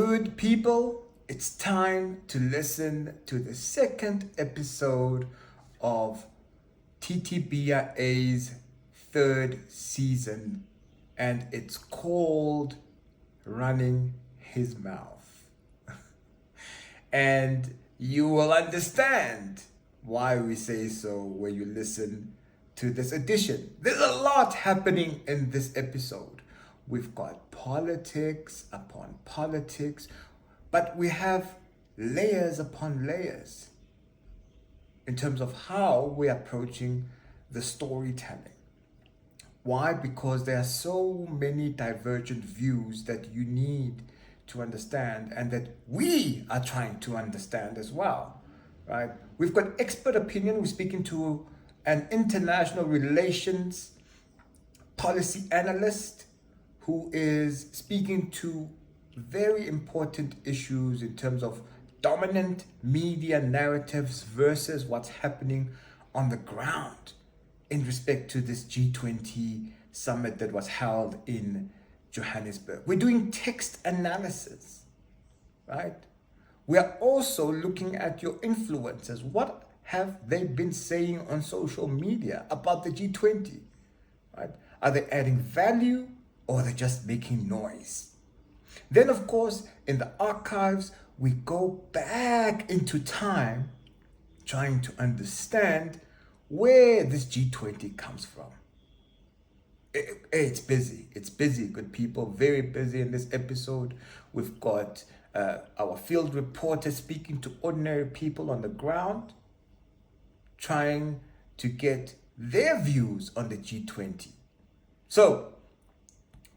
Good people, it's time to listen to the second episode of TTBIA's third season, and it's called Running His Mouth. And you will understand why we say so when you listen to this edition. There's a lot happening in this episode. We've got politics upon politics, but we have layers upon layers in terms of how we're approaching the storytelling. Why? Because there are so many divergent views that you need to understand and that we are trying to understand as well, right? We've got expert opinion. We're speaking to an international relations policy analyst who is speaking to very important issues in terms of dominant media narratives versus what's happening on the ground in respect to this G20 summit that was held in Johannesburg. We're doing text analysis, right? We are also looking at your influencers. What have they been saying on social media about the G20, right? Are they adding value or are they just making noise? Then, of course, in the archives, we go back into time trying to understand where this G20 comes from. It's busy. It's busy, good people. Very busy in this episode. We've got our field reporters speaking to ordinary people on the ground, trying to get their views on the G20. So,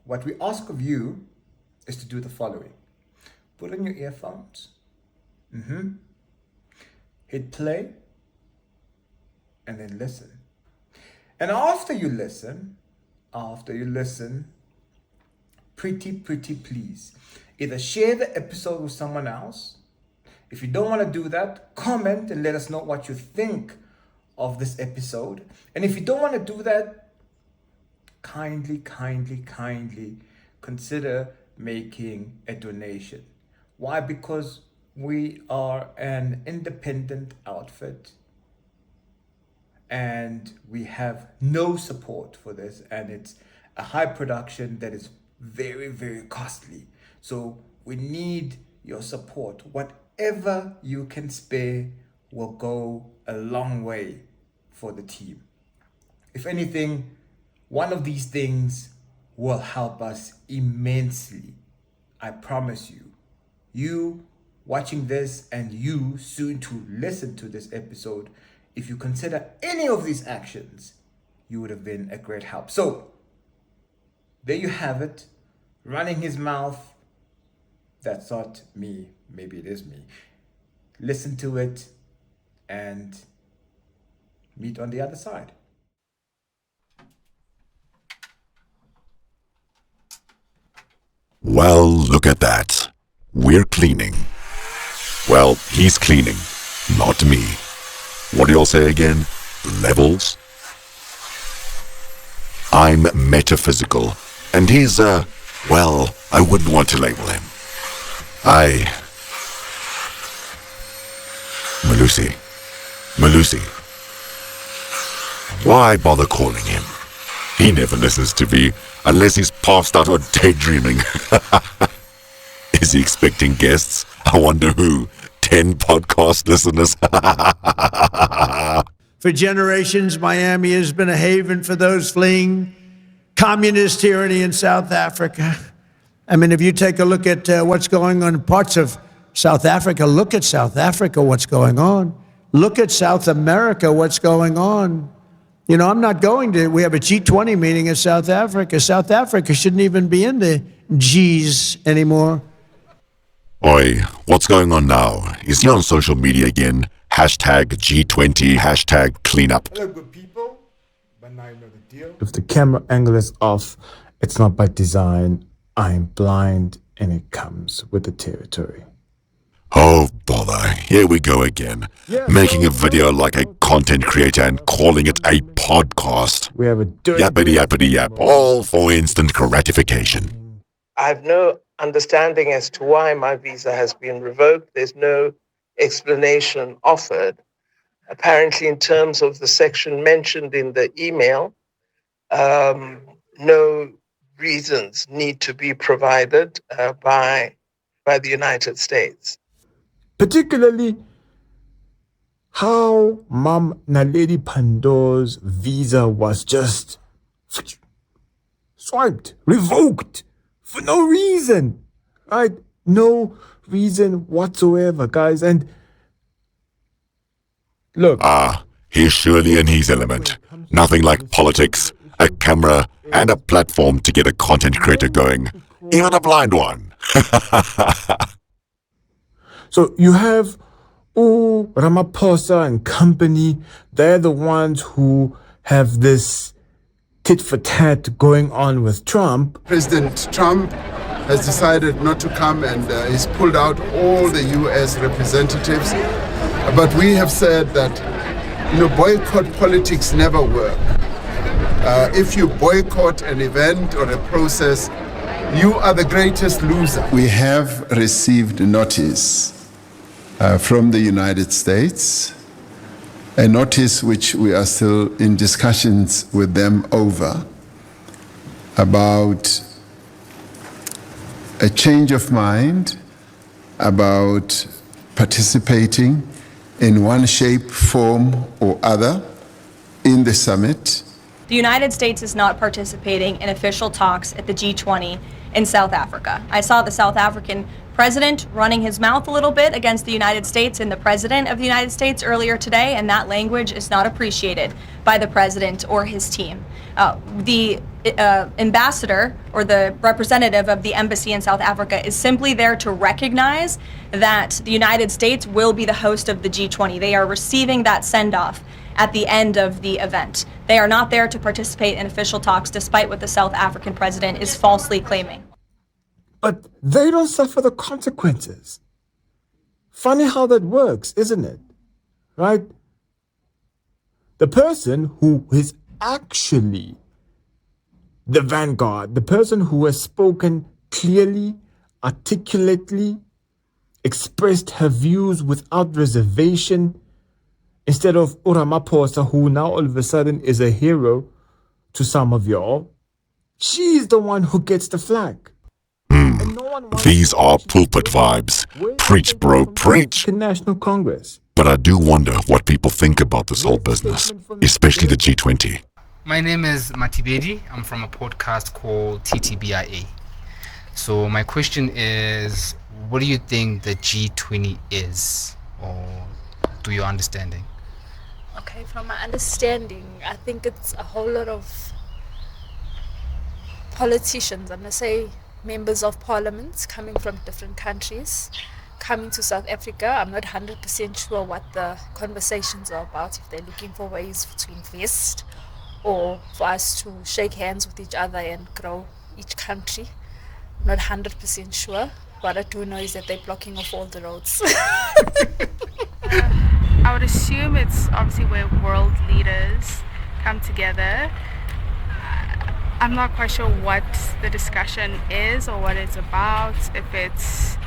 what we ask of you is to do the following. Put on your earphones. Hit play. And then listen. And after you listen, pretty please, either share the episode with someone else. If you don't want to do that, comment and let us know what you think of this episode. And if you don't want to do that, kindly consider making a donation. Why? Because we are an independent outfit and we have no support for this, and it's a high production that is very costly. So we need your support. Whatever you can spare will go a long way for the team. If anything, one of these things will help us immensely. I promise you. You watching this and you soon to listen to this episode, if you consider any of these actions, you would have been a great help. So, there you have it. Running his mouth. That's not me. Maybe it is me. Listen to it and meet on the other side. Well, look at that. We're cleaning. Well, he's cleaning, not me. What do y'all say again? Levels? I'm metaphysical, and he's, well, I wouldn't want to label him. Melusi. Why bother calling him? He never listens to me unless he's passed out or daydreaming. Is he expecting guests? I wonder who. 10 podcast listeners. For generations, Miami has been a haven for those fleeing communist tyranny in South Africa. I mean, if you take a look at what's going on in parts of South Africa, look at South Africa, what's going on. Look at South America, what's going on. You know, I'm not going to, we have a G20 meeting in South Africa. South Africa shouldn't even be in the G's anymore. Oi, what's going on now? Is he on social media again? Hashtag G20, hashtag cleanup. Hello, good people. But now you know the deal. If the camera angle is off, it's not by design. I'm blind and it comes with the territory. Oh, bother. Here we go again. Making a video like a content creator and calling it a podcast. We have a dirty Yappity yappity yap, all for instant gratification. I have no understanding as to why my visa has been revoked. There's no explanation offered. Apparently, in terms of the section mentioned in the email, no reasons need to be provided by the United States. Particularly how Mom Naledi Pandor's visa was just swiped, revoked for no reason, right? No reason whatsoever, guys. And look, He's surely in his element. Nothing like politics, a camera, and a platform to get a content creator going. Even a blind one. so you have Ramaphosa and company. They're the ones who have this tit for tat going on with Trump. President Trump has decided not to come and he's pulled out all the U.S. representatives. But we have said that, boycott politics never work. If you boycott an event or a process, you are the greatest loser. We have received notice from the United States, a notice which we are still in discussions with them over, about a change of mind about participating in one shape, form, or other in the summit. The United States is not participating in official talks at the G20 in South Africa. I saw the South African president running his mouth a little bit against the United States and the president of the United States earlier today, and that language is not appreciated by the president or his team. The ambassador or the representative of the embassy in South Africa is simply there to recognize that the United States will be the host of the G20. They are receiving that send-off at the end of the event. They are not there to participate in official talks, despite what the South African president is falsely claiming. But they don't suffer the consequences. Funny how that works, isn't it? Right? The person who is actually the vanguard, the person who has spoken clearly, articulately, expressed her views without reservation, instead of Ramaphosa, who now all of a sudden is a hero to some of y'all, she's the one who gets the flag. These are pulpit vibes. Preach, bro, preach. National Congress. But I do wonder what people think about this whole business, especially the G20. My name is Matibedi. I'm from a podcast called TTBIA. So my question is, what do you think the G20 is, or to your understanding? Okay, from my understanding, I think it's a whole lot of politicians, I'm going to say members of parliament coming from different countries, coming to South Africa. I'm not 100% sure what the conversations are about, if they're looking for ways to invest or for us to shake hands with each other and grow each country. I'm not 100% sure. What I do know is that they're blocking off all the roads. I would assume it's obviously where world leaders come together. I'm not quite sure what the discussion is or what it's about, if it's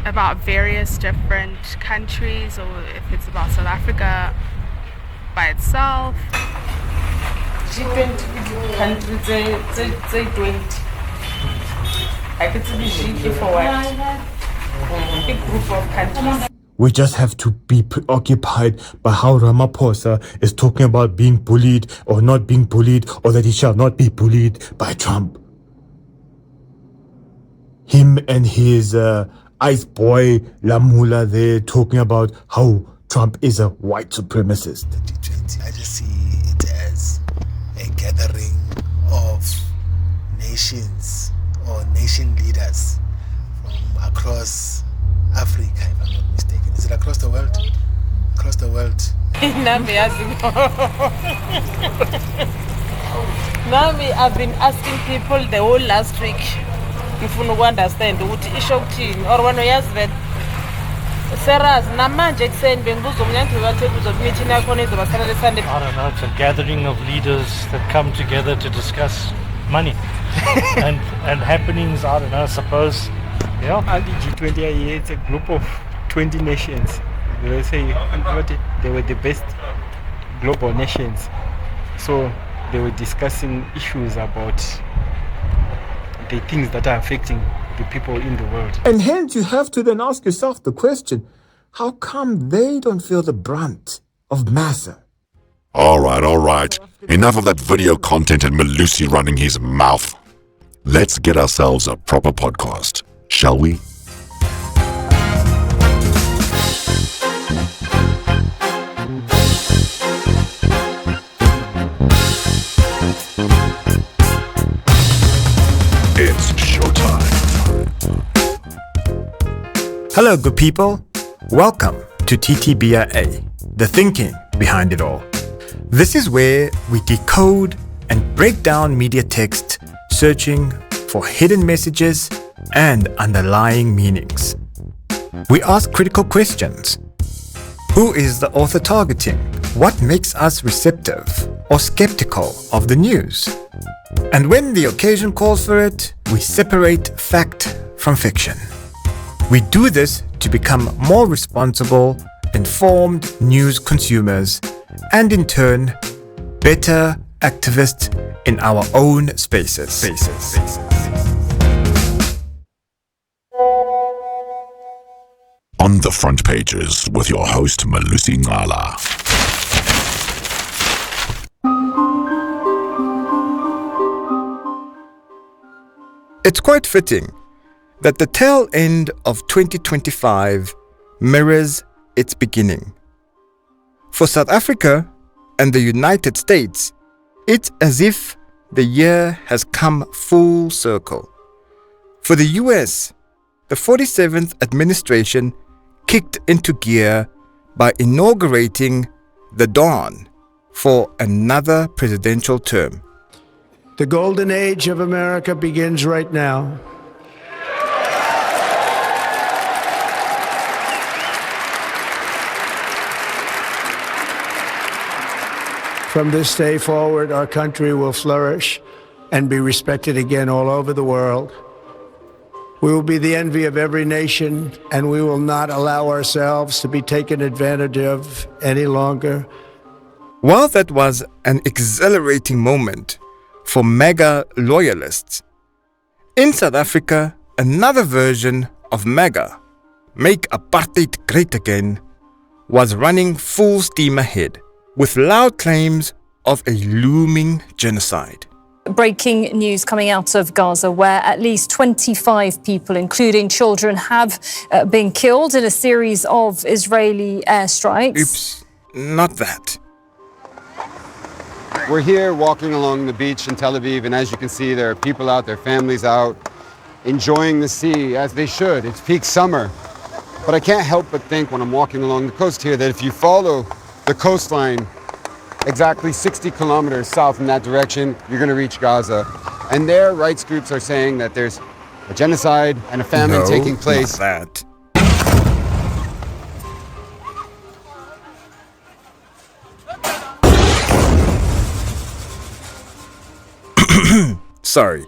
about various different countries or if it's about South Africa by itself. G20 countries, they 20. I could see G for what? Big group of countries. We just have to be preoccupied by how Ramaphosa is talking about being bullied or not being bullied, or that he shall not be bullied by Trump. Him and his ice boy Lamula, they're talking about how Trump is a white supremacist. G20, I just see it as a gathering of nations or nation leaders from across Africa, if I'm not mistaken. Is it across the world? Across the world. Nami, I've been asking people the whole last week if you understand what is shocking or when you ask that. I don't know, it's a gathering of leaders that come together to discuss money and happenings, I don't know, I suppose. Yeah. And the G20, it's a group of 20 nations. They will say they were the best global nations. So they were discussing issues about the things that are affecting the people in the world. And hence you have to then ask yourself the question, how come they don't feel the brunt of massa? All right. Enough of that video content and Melusi running his mouth. Let's get ourselves a proper podcast, shall we? It's showtime. Hello, good people. Welcome to TTBIA, the thinking behind it all. This is where we decode and break down media text, searching for hidden messages and underlying meanings. We ask critical questions. Who is the author targeting? What makes us receptive or skeptical of the news? And when the occasion calls for it, we separate fact from fiction. We do this to become more responsible, informed news consumers, and in turn, better activists in our own spaces. On the front pages with your host Melusi Ncala. It's quite fitting that the tail end of 2025 mirrors its beginning. For South Africa and the United States, it's as if the year has come full circle. For the US, the 47th administration kicked into gear by inaugurating the dawn for another presidential term. The golden age of America begins right now. From this day forward, our country will flourish and be respected again all over the world. We will be the envy of every nation, and we will not allow ourselves to be taken advantage of any longer. While that was an exhilarating moment for MAGA loyalists, in South Africa, another version of MAGA, Make Apartheid Great Again, was running full steam ahead, with loud claims of a looming genocide. Breaking news coming out of Gaza, where at least 25 people, including children, have been killed in a series of Israeli airstrikes. Oops, not that. We're here walking along the beach in Tel Aviv, and as you can see, there are people out, their families out, enjoying the sea, as they should. It's peak summer. But I can't help but think when I'm walking along the coast here that if you follow the coastline exactly 60 kilometers south in that direction, you're going to reach Gaza. And there, rights groups are saying that there's a genocide and a famine taking place. Not that. Sorry,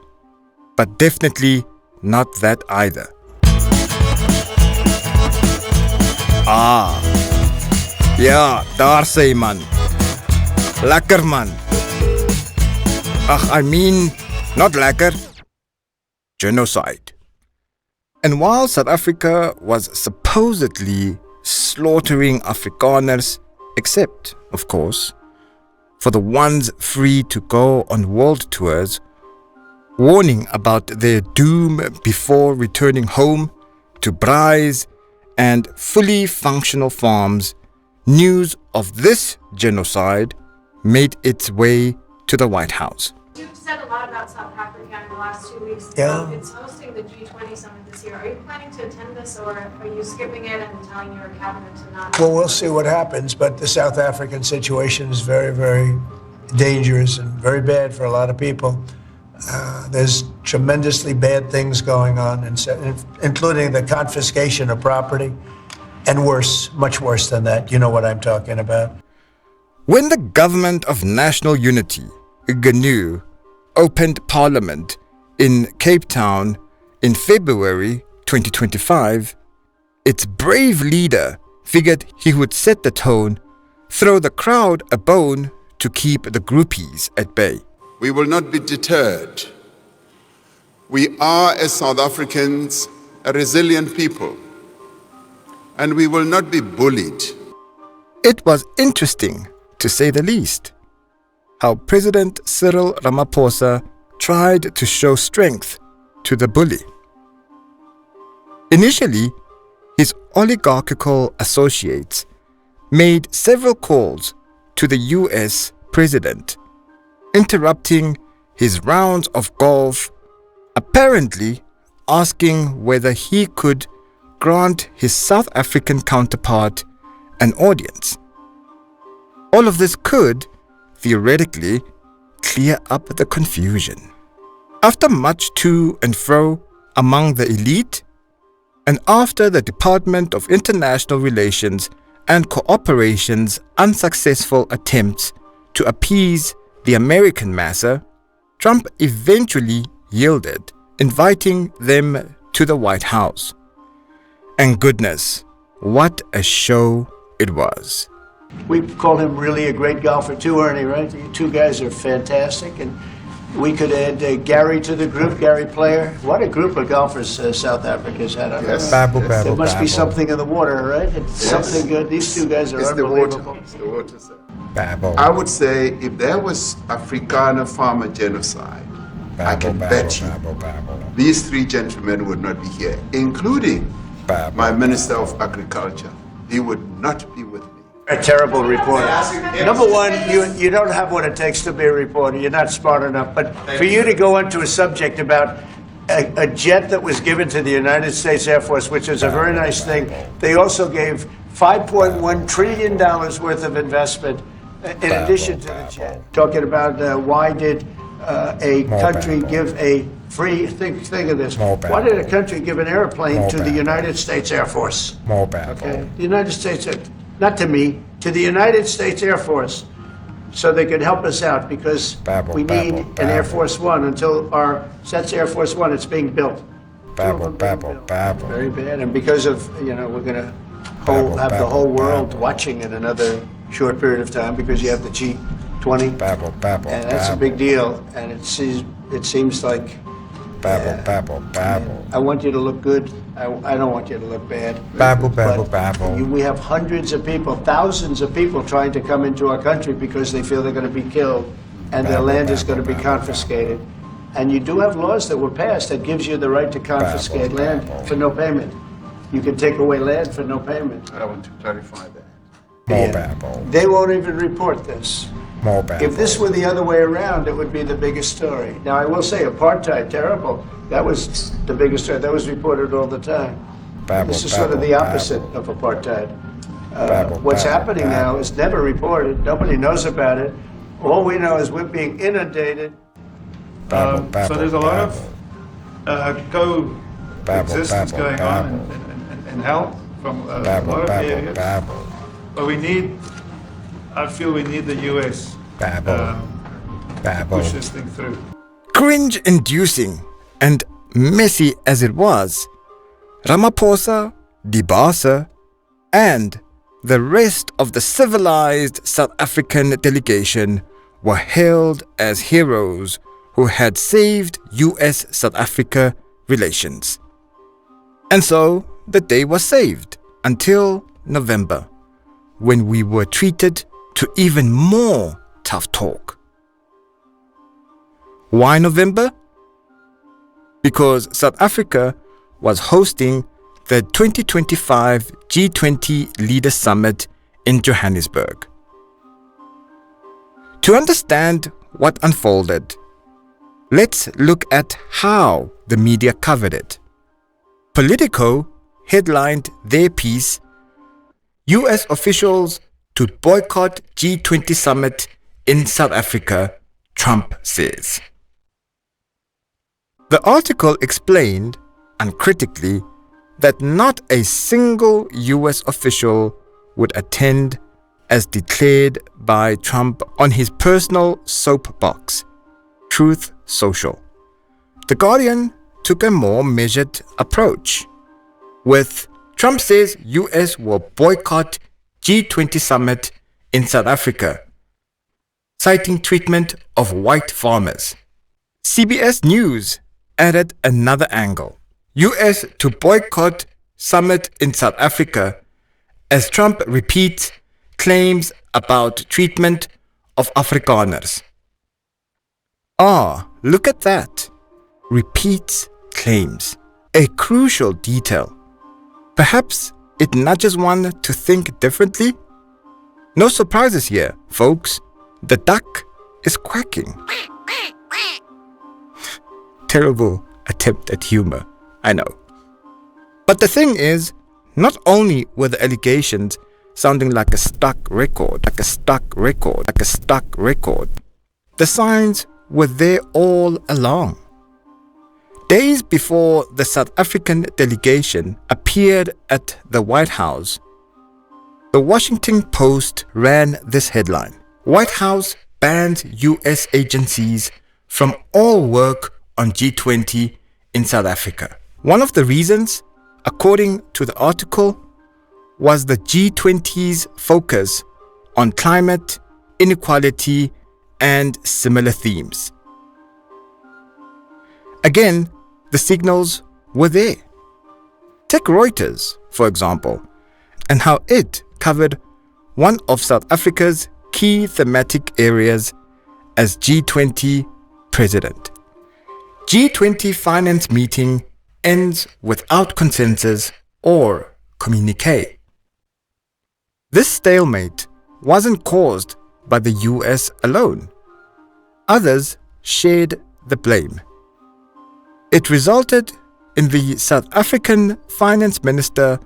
but definitely not that either. Ja, daar sê man. Lekker man. I mean, not lekker. Genocide. And while South Africa was supposedly slaughtering Afrikaners, except, of course, for the ones free to go on world tours, warning about their doom before returning home to braais and fully functional farms, news of this genocide made its way to the White House. You've said a lot about South Africa in the last 2 weeks. Yeah. It's hosting the G20 summit this year. Are you planning to attend this, or are you skipping it and telling your cabinet to not? Well, we'll see what happens, but the South African situation is very, very dangerous and very bad for a lot of people. There's tremendously bad things going on, including the confiscation of property, and worse, much worse than that. You know what I'm talking about. When the Government of National Unity, GNU, opened Parliament in Cape Town in February 2025, its brave leader figured he would set the tone, throw the crowd a bone to keep the groupies at bay. We will not be deterred. We are, as South Africans, a resilient people, and we will not be bullied. It was interesting, to say the least, how President Cyril Ramaphosa tried to show strength to the bully. Initially, his oligarchical associates made several calls to the US president, interrupting his rounds of golf, apparently asking whether he could grant his South African counterpart an audience. All of this could, theoretically, clear up the confusion. After much to and fro among the elite, and after the Department of International Relations and Cooperation's unsuccessful attempts to appease the American massa, Trump eventually yielded, inviting them to the White House. And goodness, what a show it was. We call him really a great golfer too, Ernie, right? You two guys are fantastic, and we could add Gary to the group, Gary Player. What a group of golfers South Africa's had. Yes. Babble, There babble, must be babble. something in the water, right? It's something good. These two guys are It's the unbelievable. water. It's the water, sir. Babble. I would say if there was Afrikaner farmer genocide, I can bet you these three gentlemen would not be here, including my Minister of Agriculture. He would not be with me. A terrible reporter. Number one, you don't have what it takes to be a reporter. You're not smart enough. But for you to go into a subject about a jet that was given to the United States Air Force, which is a very nice thing, they also gave $5.1 trillion worth of investment in addition to the jet. Talking about why did a country give a free, think of this, why did a country give an airplane to the United States Air Force? Okay, the United States, not to me, to the United States Air Force, so they could help us out, because we need an Air Force One until that's Air Force One, it's being built. Babble, babble, babble. Very bad, and because of, we're gonna have the whole world watching in another short period of time, because you have the G20. Babble, babble, and that's a big deal, and it seems like babble, babble, babble. I want you to look good. I don't want you to look bad. Babble, babble, But babble. we have hundreds of people, thousands of people trying to come into our country because they feel they're going to be killed and their land is going to be confiscated. And you do have laws that were passed that gives you the right to confiscate land for no payment. You can take away land for no payment. I want to clarify that. More babble. They won't even report this. More babble. If this were the other way around, it would be the biggest story. Now, I will say, apartheid, terrible. That was the biggest story. That was reported all the time. Babble, This is sort of the opposite of apartheid. What's happening now is never reported. Nobody knows about it. All we know is we're being inundated. Babble, babble, So there's a lot babble. of coexistence babble, going on in health from a lot of areas. Babble. But I feel we need the US Babble. to push this thing through. Cringe-inducing and messy as it was, Ramaphosa, Dibasa, and the rest of the civilized South African delegation were hailed as heroes who had saved US-South Africa relations. And so the day was saved until November, when we were treated to even more tough talk. Why November? Because South Africa was hosting the 2025 G20 Leader Summit in Johannesburg. To understand what unfolded, let's look at how the media covered it. Politico headlined their piece, US officials to boycott G20 summit in South Africa, Trump says. The article explained, uncritically, that not a single US official would attend as declared by Trump on his personal soapbox, Truth social. The Guardian took a more measured approach, with Trump says US will boycott G20 summit in South Africa, citing treatment of white farmers. CBS News added another angle. US to boycott summit in South Africa as Trump repeats claims about treatment of Afrikaners. Look at that. Repeats claims. A crucial detail. Perhaps it nudges one to think differently? No surprises here, folks. The duck is quacking. Terrible attempt at humor, I know. But the thing is, not only were the allegations sounding like a stuck record, the signs were there all along. Days before the South African delegation appeared at the White House, the Washington Post ran this headline: White House bans US agencies from all work on G20 in South Africa. One of the reasons, according to the article, was the G20's focus on climate, inequality, and similar themes. Again, the signals were there. Take Reuters, for example, and how it covered one of South Africa's key thematic areas as G20 president. G20 finance meeting ends without consensus or communique. This stalemate wasn't caused by the US alone. Others shared the blame. It resulted in the South African finance minister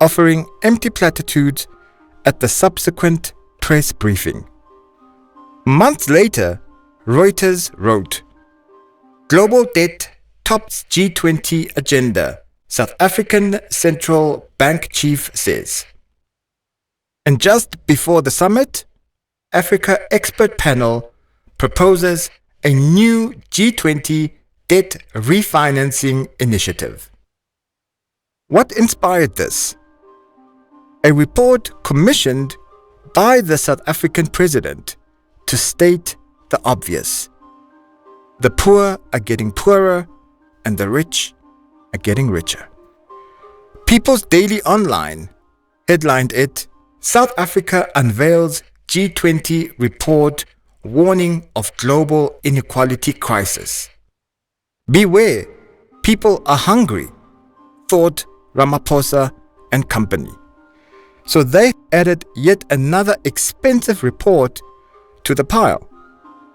offering empty platitudes at the subsequent press briefing. Months later, Reuters wrote, "Global debt tops G20 agenda, South African Central Bank chief says." And just before the summit, Africa expert panel proposes a new G20 debt refinancing initiative. What inspired this? A report commissioned by the South African president to state the obvious. The poor are getting poorer and the rich are getting richer. People's Daily Online headlined it, "South Africa unveils G20 report warning of global inequality crisis." Beware, people are hungry, thought Ramaphosa and company. So they added yet another expensive report to the pile,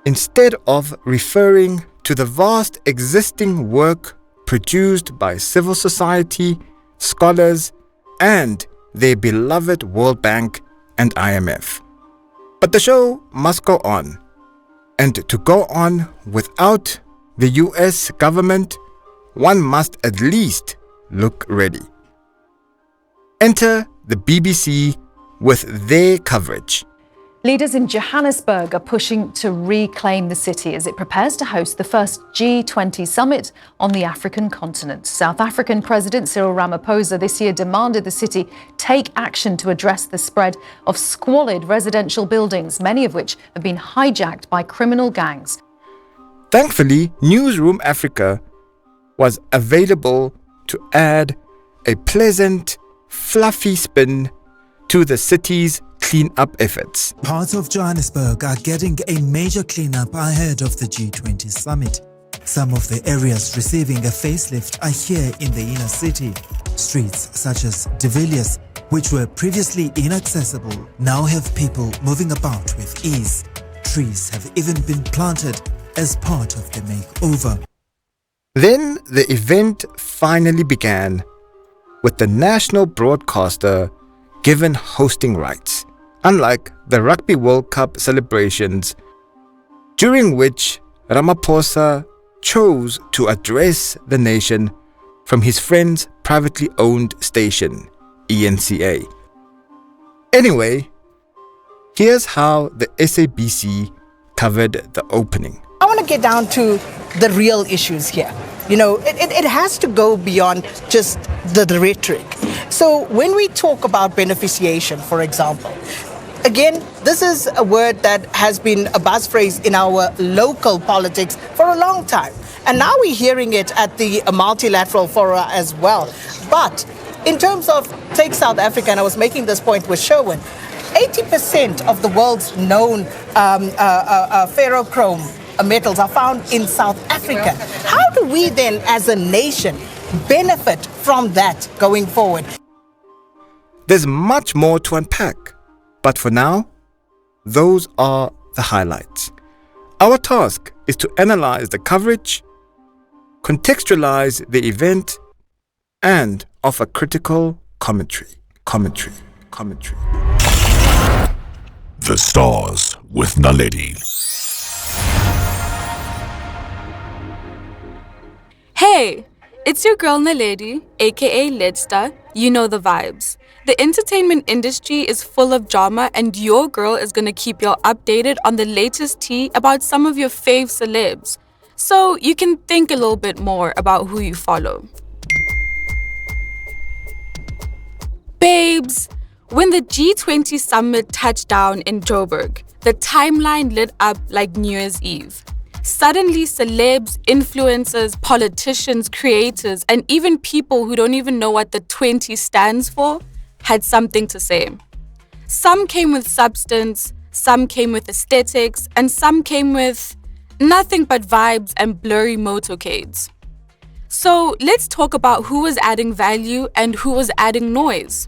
instead of referring to the vast existing work produced by civil society, scholars, and their beloved World Bank and IMF. But the show must go on, and to go on without the US government, one must at least look ready. Enter the BBC with their coverage. Leaders in Johannesburg are pushing to reclaim the city as it prepares to host the first G20 summit on the African continent. South African President Cyril Ramaphosa this year demanded the city take action to address the spread of squalid residential buildings, many of which have been hijacked by criminal gangs. Thankfully, Newsroom Africa was available to add a pleasant, fluffy spin to the city's clean-up efforts. Parts of Johannesburg are getting a major clean-up ahead of the G20 summit. Some of the areas receiving a facelift are here in the inner city. Streets such as De Villiers, which were previously inaccessible, now have people moving about with ease. Trees have even been planted as part of the makeover. Then the event finally began, with the national broadcaster given hosting rights, unlike the Rugby World Cup celebrations, during which Ramaphosa chose to address the nation from his friend's privately owned station, ENCA. Anyway, here's how the SABC covered the opening. I want to get down to the real issues here. It has to go beyond just the rhetoric. So when we talk about beneficiation, for example, again, this is a word that has been a buzz phrase in our local politics for a long time. And now we're hearing it at the multilateral fora as well. But in terms of, take South Africa, and I was making this point with Sherwin, 80% of the world's known ferrochrome metals are found in South Africa. How do we then, as a nation, benefit from that going forward? There's much more to unpack, but for now, those are the highlights. Our task is to analyze the coverage, contextualize the event, and offer critical commentary. The Stars with Naledi. Hey, it's your girl Naledi, aka Ledstar. You know the vibes. The entertainment industry is full of drama, and your girl is gonna keep you updated on the latest tea about some of your fave celebs, so you can think a little bit more about who you follow. Babes, when the G20 summit touched down in Joburg, the timeline lit up like New Year's Eve. Suddenly, celebs, influencers, politicians, creators, and even people who don't even know what the 20 stands for had something to say. Some came with substance, some came with aesthetics, and some came with nothing but vibes and blurry motorcades. So let's talk about who was adding value and who was adding noise.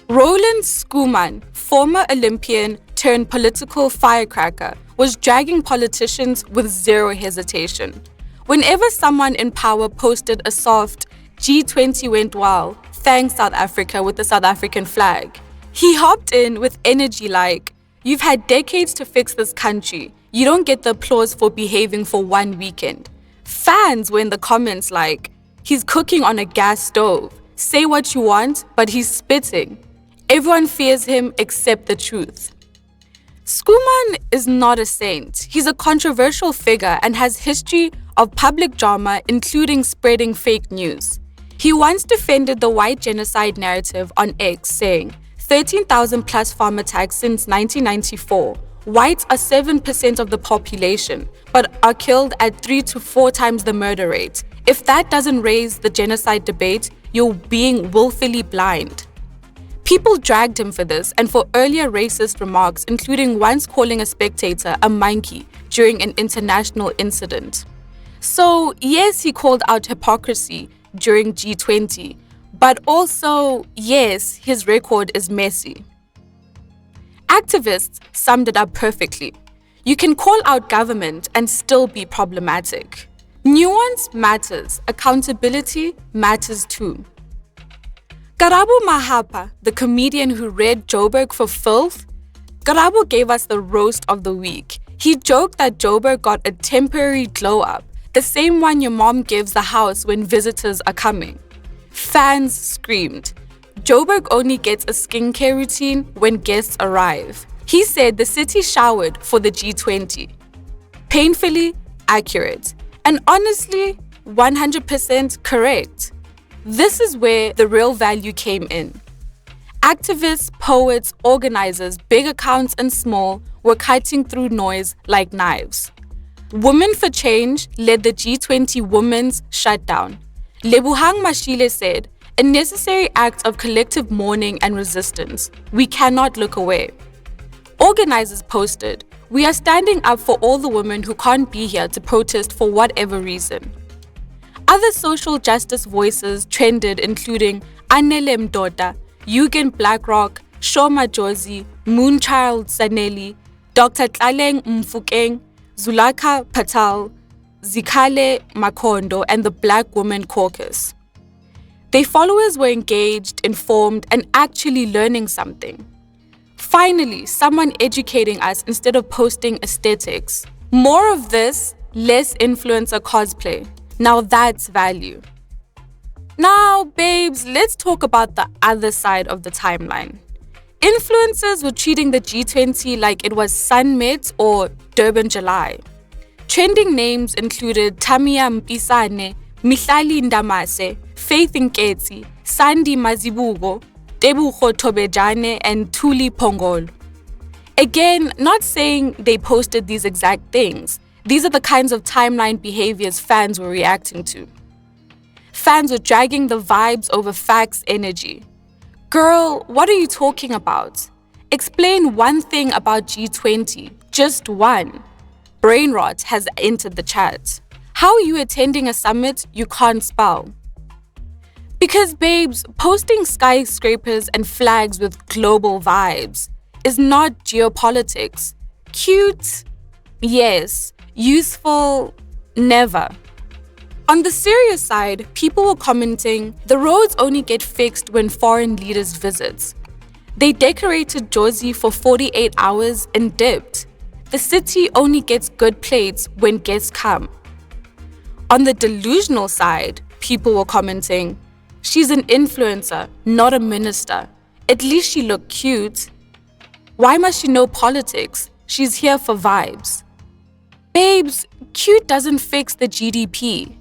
Roland Schoeman, former Olympian turned political firecracker, was dragging politicians with zero hesitation. Whenever someone in power posted a soft G20 went well, thanks South Africa with the South African flag, he hopped in with energy like, you've had decades to fix this country. You don't get the applause for behaving for one weekend. Fans were in the comments like, he's cooking on a gas stove. Say what you want, but he's spitting. Everyone fears him except the truth. Schoeman is not a saint. He's a controversial figure and has history of public drama, including spreading fake news. He once defended the white genocide narrative on X, saying, 13,000 plus farm attacks since 1994. Whites are 7% of the population, but are killed at 3 to 4 times the murder rate. If that doesn't raise the genocide debate, you're being willfully blind. People dragged him for this and for earlier racist remarks, including once calling a spectator a monkey during an international incident. So yes, he called out hypocrisy during G20, but also, yes, his record is messy. Activists summed it up perfectly. You can call out government and still be problematic. Nuance matters, accountability matters too. Karabo Mahapa, the comedian who read Joburg for filth, Karabo gave us the roast of the week. He joked that Joburg got a temporary glow up, the same one your mom gives the house when visitors are coming. Fans screamed. Joburg only gets a skincare routine when guests arrive. He said the city showered for the G20. Painfully accurate. And honestly, 100% correct. This is where the real value came in. Activists, poets, organizers, big accounts and small, were cutting through noise like knives. Women for Change led the G20 Women's Shutdown. Lebohang Mashile said, a necessary act of collective mourning and resistance. We cannot look away. Organizers posted, we are standing up for all the women who can't be here to protest for whatever reason. Other social justice voices trended, including Anele Mdota, Eugen Blackrock, Shoma Jozi, Moonchild Saneli, Dr. Tlaleng Mfukeng, Zulaka Patel, Zikale Makondo, and the Black Women Caucus. Their followers were engaged, informed, and actually learning something. Finally, someone educating us instead of posting aesthetics. More of this, less influencer cosplay. Now that's value. Now, babes, let's talk about the other side of the timeline. Influencers were treating the G20 like it was Sun Met or Durban July. Trending names included Tamia Mpisane, Mihlali Ndamase, Faith Nketsi, Sandy Mazibuko, Tebogo Tobejane, and Thuli Pongolo. Again, not saying they posted these exact things. These are the kinds of timeline behaviors fans were reacting to. Fans were dragging the vibes over facts energy. Girl, what are you talking about? Explain one thing about G20, just one. Brain rot has entered the chat. How are you attending a summit you can't spell? Because babes, posting skyscrapers and flags with global vibes is not geopolitics. Cute? Yes. Useful? Never. On the serious side, people were commenting, the roads only get fixed when foreign leaders visit. They decorated Jozi for 48 hours and dipped. The city only gets good plates when guests come. On the delusional side, people were commenting, she's an influencer, not a minister. At least she looked cute. Why must she know politics? She's here for vibes. Babes, cute doesn't fix the GDP.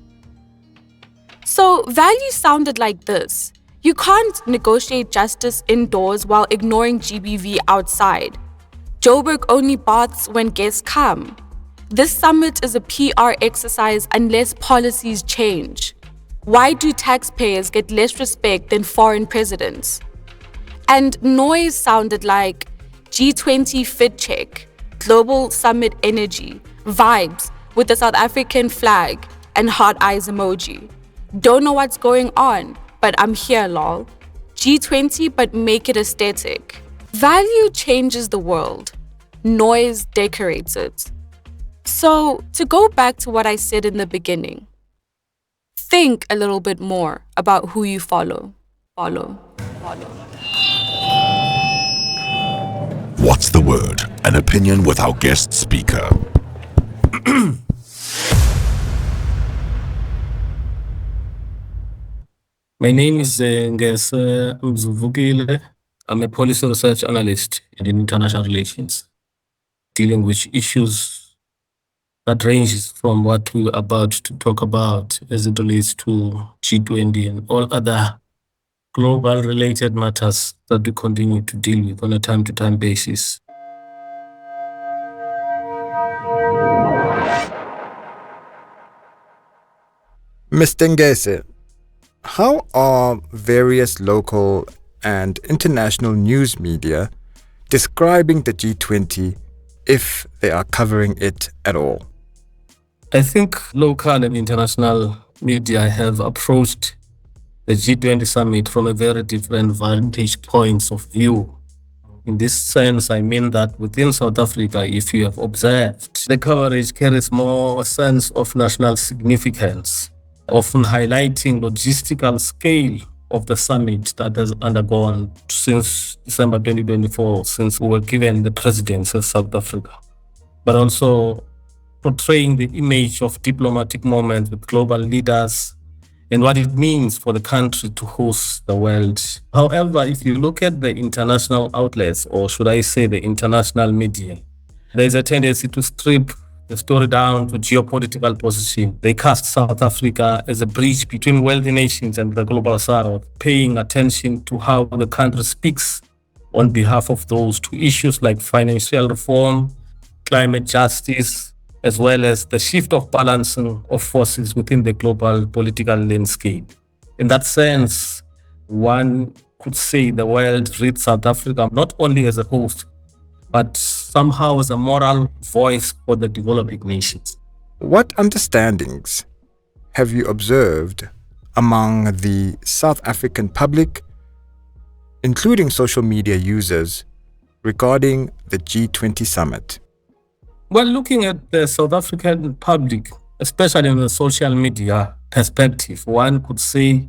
So values sounded like this. You can't negotiate justice indoors while ignoring GBV outside. Joburg only baths when guests come. This summit is a PR exercise unless policies change. Why do taxpayers get less respect than foreign presidents? And noise sounded like G20 fit check, global summit energy, vibes with the South African flag and heart eyes emoji. Don't know what's going on, but I'm here, lol. G20, but make it aesthetic. Value changes the world. Noise decorates it. So, to go back to what I said in the beginning, think a little bit more about who you follow. What's the word? An opinion with our guest speaker. My name is Mzuvukele. I'm a policy research analyst in international relations, dealing with issues that ranges from what we were about to talk about as it relates to G20 and all other global related matters that we continue to deal with on a time-to-time basis. Mr. Ngese, how are various local and international news media describing the G20 if they are covering it at all? I think local and international media have approached the G20 summit from a very different vantage points of view. In this sense, I mean that within South Africa, if you have observed, the coverage carries more a sense of national significance, often highlighting logistical scale of the summit that has undergone since December 2024, since we were given the presidency of South Africa, but also portraying the image of diplomatic moments with global leaders and what it means for the country to host the world. However, if you look at the international outlets, or should I say the international media, there is a tendency to strip the story down to geopolitical position. They cast South Africa as a bridge between wealthy nations and the global south, paying attention to how the country speaks on behalf of those to issues like financial reform, climate justice, as well as the shift of balancing of forces within the global political landscape. In that sense, one could say the world reads South Africa not only as a host, but somehow as a moral voice for the developing nations. What understandings have you observed among the South African public, including social media users, regarding the G20 summit? Well, looking at the South African public, especially in the social media perspective, one could say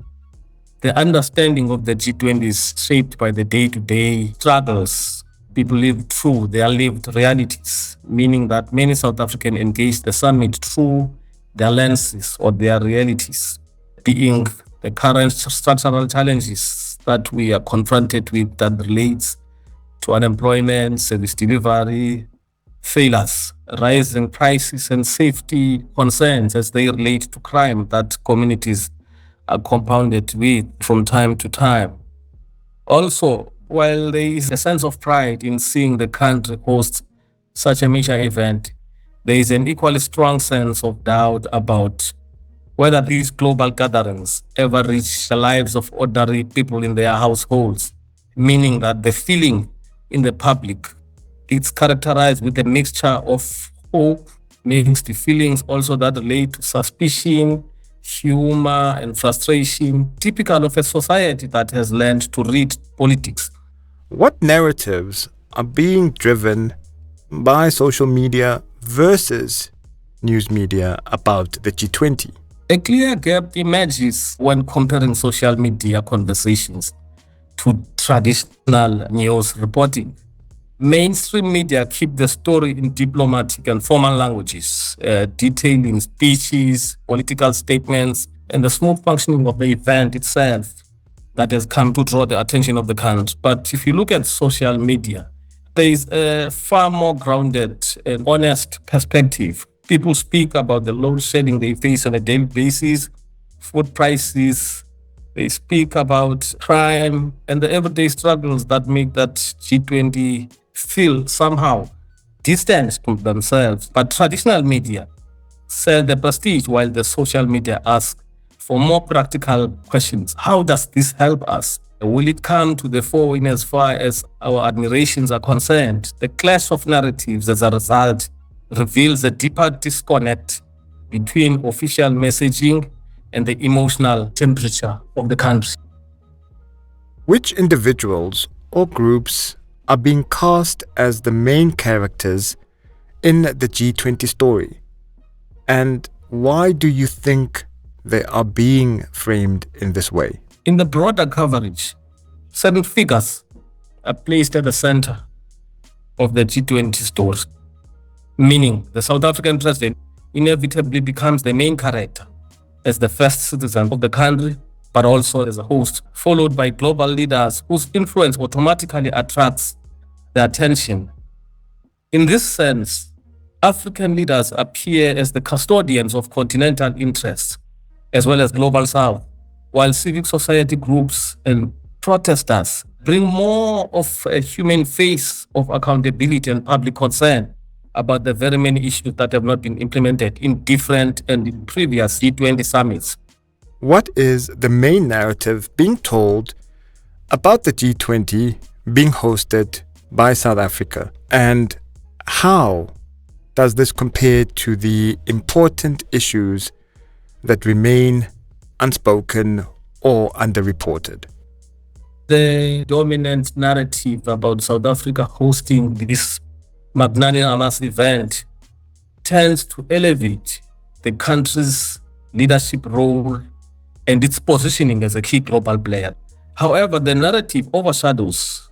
the understanding of the G20 is shaped by the day-to-day struggles people live through, their lived realities, meaning that many South Africans engage the summit through their lenses or their realities, being the current structural challenges that we are confronted with that relates to unemployment, service delivery, failures rising prices and safety concerns as they relate to crime that communities are compounded with from time to time. Also, while there is a sense of pride in seeing the country host such a major event, there is an equally strong sense of doubt about whether these global gatherings ever reach the lives of ordinary people in their households, meaning that the feeling in the public it's characterized with a mixture of hope, mixed feelings also that relate to suspicion, humor, and frustration, typical of a society that has learned to read politics. What narratives are being driven by social media versus news media about the G20? A clear gap emerges when comparing social media conversations to traditional news reporting. Mainstream media keep the story in diplomatic and formal languages, detailing speeches, political statements, and the smooth functioning of the event itself that has come to draw the attention of the country. But if you look at social media, there is a far more grounded and honest perspective. People speak about the load shedding they face on a daily basis, food prices, they speak about crime and the everyday struggles that make that G20 feel somehow distant to themselves. But traditional media sell the prestige while the social media ask for more practical questions. How does this help us? Will it come to the fore in as far as our admirations are concerned? The clash of narratives as a result reveals a deeper disconnect between official messaging and the emotional temperature of the country. Which individuals or groups are being cast as the main characters in the G20 story? And why do you think they are being framed in this way? In the broader coverage, certain figures are placed at the center of the G20 story, meaning the South African president inevitably becomes the main character as the first citizen of the country, but also as a host, followed by global leaders whose influence automatically attracts the attention. In this sense, African leaders appear as the custodians of continental interests, as well as global South, while civic society groups and protesters bring more of a human face of accountability and public concern about the very many issues that have not been implemented in different and in previous G20 summits. What is the main narrative being told about the G20 being hosted by South Africa? And how does this compare to the important issues that remain unspoken or underreported? The dominant narrative about South Africa hosting this magnanimous event tends to elevate the country's leadership role and its positioning as a key global player. However, the narrative overshadows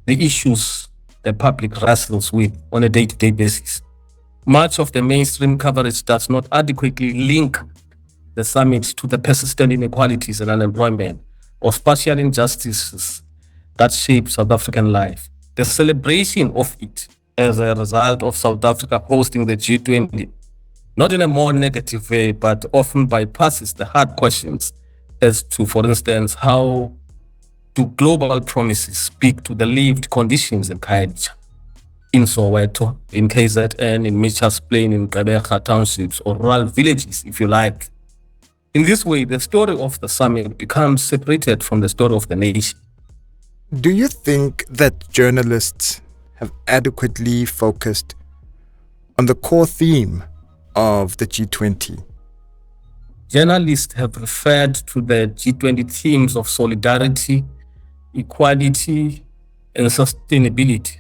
the issues the public wrestles with on a day-to-day basis. Much of the mainstream coverage does not adequately link the summit to the persistent inequalities and unemployment or spatial injustices that shape South African life. The celebration of it as a result of South Africa hosting the G20, not in a more negative way, but often bypasses the hard questions as to, for instance, how do global promises speak to the lived conditions in Kaija, in Soweto, in KZN, in Mitchell's Plain, in Gqeberha townships, or rural villages, if you like. In this way, the story of the summit becomes separated from the story of the nation. Do you think that journalists have adequately focused on the core theme of the G20? Journalists have referred to the G20 themes of solidarity, equality, and sustainability.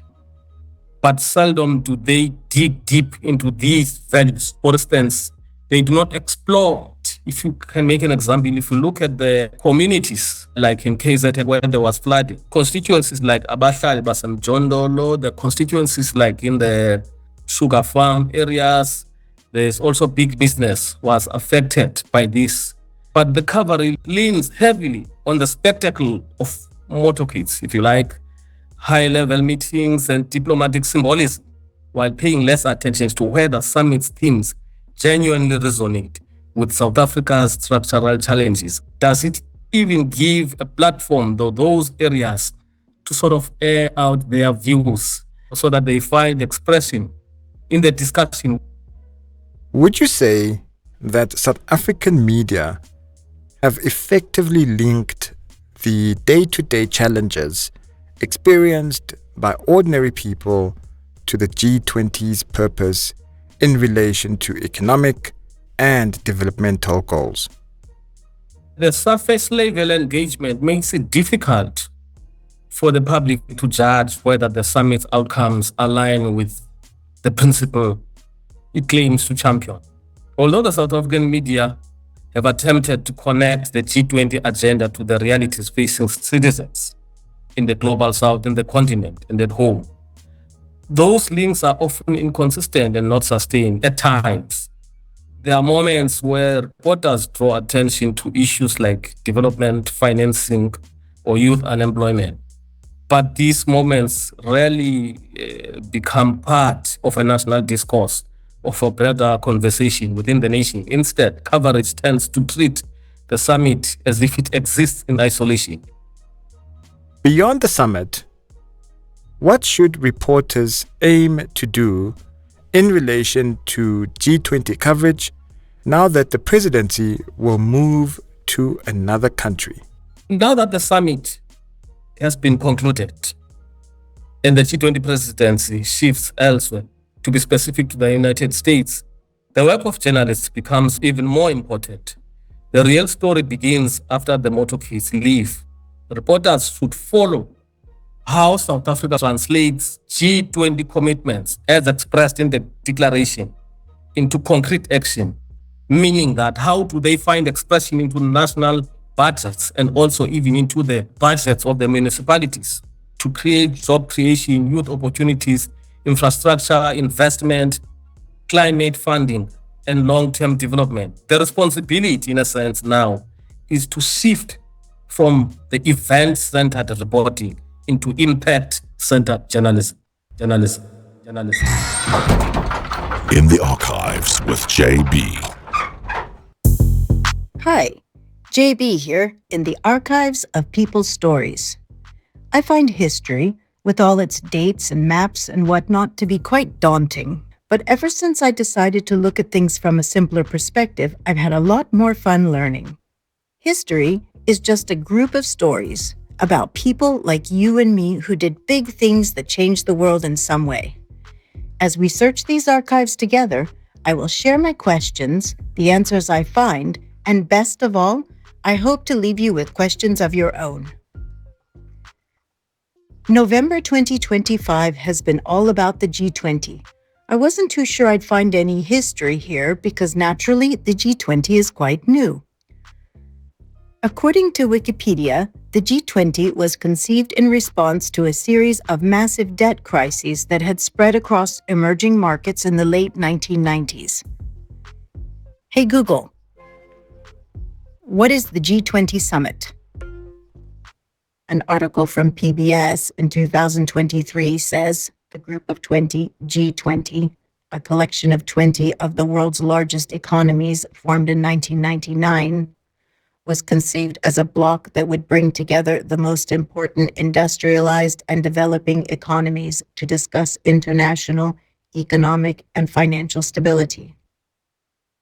But seldom do they dig deep into these values. For instance, they do not explore. If you can make an example, if you look at the communities, like in KZN where there was flooding, constituencies like Abahlali, Basemjondolo, the constituencies like in the sugar farm areas, there's also big business was affected by this. But the coverage leans heavily on the spectacle of motorcades, if you like, high-level meetings and diplomatic symbolism. while paying less attention to whether summit's themes genuinely resonate with South Africa's structural challenges. Does it even give a platform to those areas to sort of air out their views so that they find expression in the discussion? Would you say that South African media have effectively linked the day-to-day challenges experienced by ordinary people to the G20's purpose in relation to economic and developmental goals? The surface level engagement makes it difficult for the public to judge whether the summit's outcomes align with the principle it claims to champion. Although the South African media have attempted to connect the G20 agenda to the realities facing citizens in the global south, in the continent, and at home, those links are often inconsistent and not sustained at times. There are moments where reporters draw attention to issues like development, financing, or youth unemployment. But these moments rarely become part of a national discourse or for broader conversation within the nation. Instead, coverage tends to treat the summit as if it exists in isolation. Beyond the summit, what should reporters aim to do in relation to G20 coverage now that the presidency will move to another country? Now that the summit has been concluded and the G20 presidency shifts elsewhere, to be specific to the United States, the work of journalists becomes even more important. The real story begins after the motorcades leave. Reporters should follow how South Africa translates G20 commitments as expressed in the declaration into concrete action, meaning that how do they find expression into national budgets and also even into the budgets of the municipalities to create job creation, youth opportunities, infrastructure, investment, climate funding, and long-term development. The responsibility, in a sense, now is to shift from the event-centered reporting into impact-centered journalism. In the archives with JB. Hi, JB here in the archives of people's stories. I find history, with all its dates and maps and whatnot, to be quite daunting. But ever since I decided to look at things from a simpler perspective, I've had a lot more fun learning. History is just a group of stories about people like you and me who did big things that changed the world in some way. As we search these archives together, I will share my questions, the answers I find, and best of all, I hope to leave you with questions of your own. November 2025 has been all about the G20. I wasn't too sure I'd find any history here because naturally the G20 is quite new. According to Wikipedia, the G20 was conceived in response to a series of massive debt crises that had spread across emerging markets in the late 1990s. Hey Google, what is the G20 summit? An article from PBS in 2023 says the Group of 20, G20, a collection of 20 of the world's largest economies formed in 1999, was conceived as a bloc that would bring together the most important industrialized and developing economies to discuss international, economic, and financial stability.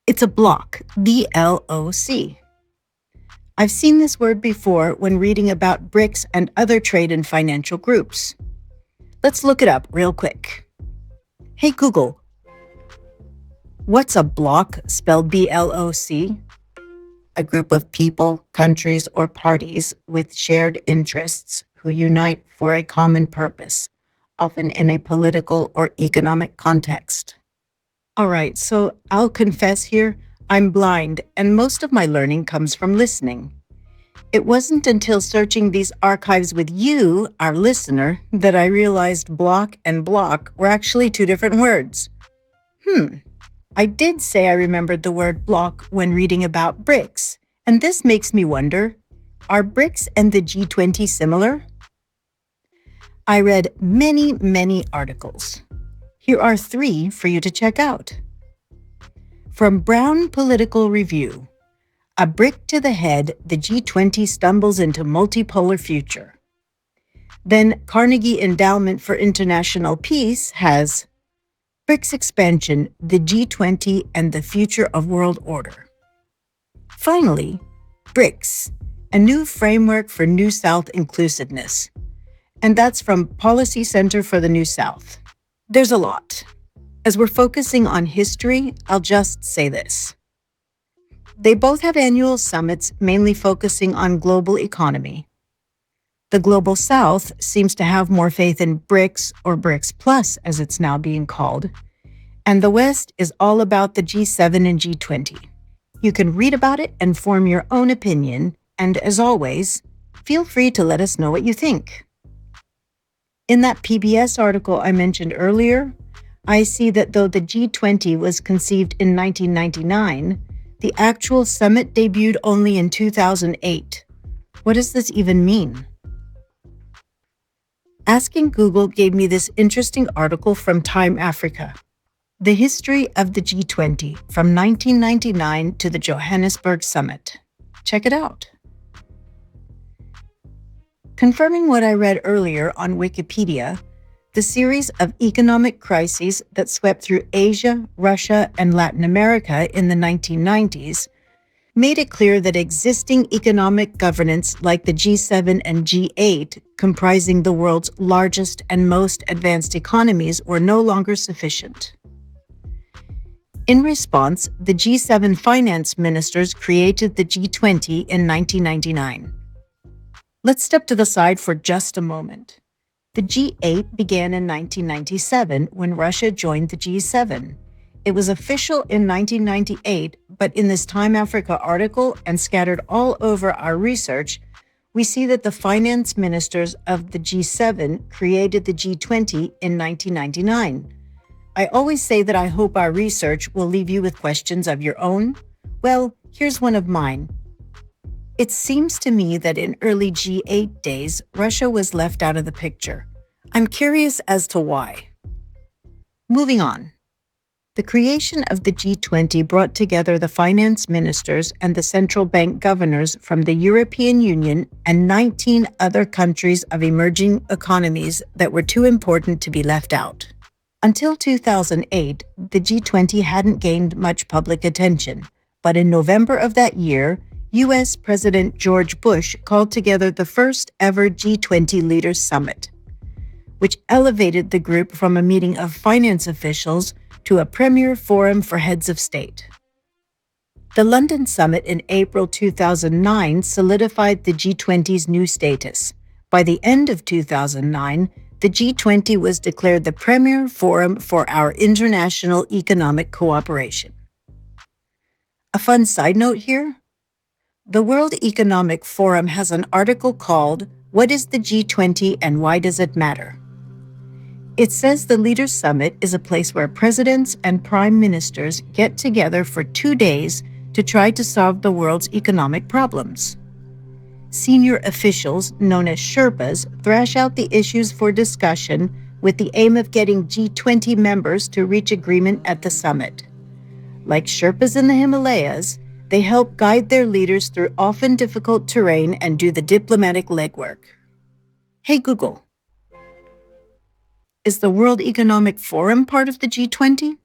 It's a bloc, BLOC. I've seen this word before when reading about BRICS and other trade and financial groups. Let's look it up real quick. Hey Google, what's a bloc spelled BLOC? A group of people, countries, or parties with shared interests who unite for a common purpose, often in a political or economic context. All right, so I'll confess here, I'm blind, and most of my learning comes from listening. It wasn't until searching these archives with you, our listener, that I realized bloc and block were actually two different words. I did say I remembered the word bloc when reading about BRICS, and this makes me wonder, are BRICS and the G20 similar? I read many articles. Here are 3 for you to check out. From Brown Political Review, a brick to the head, the G20 stumbles into multipolar future. Then Carnegie Endowment for International Peace has BRICS Expansion, the G20 and the Future of World Order. Finally, BRICS, a new framework for New South inclusiveness. And that's from Policy Center for the New South. There's a lot. As we're focusing on history, I'll just say this. They both have annual summits mainly focusing on global economy. The Global South seems to have more faith in BRICS, or BRICS Plus as it's now being called, and the West is all about the G7 and G20. You can read about it and form your own opinion, and as always, feel free to let us know what you think. In that PBS article I mentioned earlier, I see that though the G20 was conceived in 1999, the actual summit debuted only in 2008. What does this even mean? Asking Google gave me this interesting article from Time Africa, The History of the G20 from 1999 to the Johannesburg Summit. Check it out. Confirming what I read earlier on Wikipedia, the series of economic crises that swept through Asia, Russia, and Latin America in the 1990s made it clear that existing economic governance like the G7 and G8, comprising the world's largest and most advanced economies, were no longer sufficient. In response, the G7 finance ministers created the G20 in 1999. Let's step to the side for just a moment. The G8 began in 1997 when Russia joined the G7. It was official in 1998, but in this Time Africa article and scattered all over our research, we see that the finance ministers of the G7 created the G20 in 1999. I always say that I hope our research will leave you with questions of your own. Well, here's one of mine. It seems to me that in early G8 days, Russia was left out of the picture. I'm curious as to why. Moving on. The creation of the G20 brought together the finance ministers and the central bank governors from the European Union and 19 other countries of emerging economies that were too important to be left out. Until 2008, the G20 hadn't gained much public attention, but in November of that year, U.S. President George Bush called together the first ever G20 Leaders Summit, which elevated the group from a meeting of finance officials to a premier forum for heads of state. The London summit in April 2009 solidified the G20's new status. By the end of 2009, the G20 was declared the premier forum for our international economic cooperation. A fun side note here. The World Economic Forum has an article called, "What is the G20 and Why Does It Matter?" It says the Leaders Summit is a place where presidents and prime ministers get together for 2 days to try to solve the world's economic problems. Senior officials, known as Sherpas, thrash out the issues for discussion with the aim of getting G20 members to reach agreement at the summit. Like Sherpas in the Himalayas, they help guide their leaders through often difficult terrain and do the diplomatic legwork. Hey Google, is the World Economic Forum part of the G20?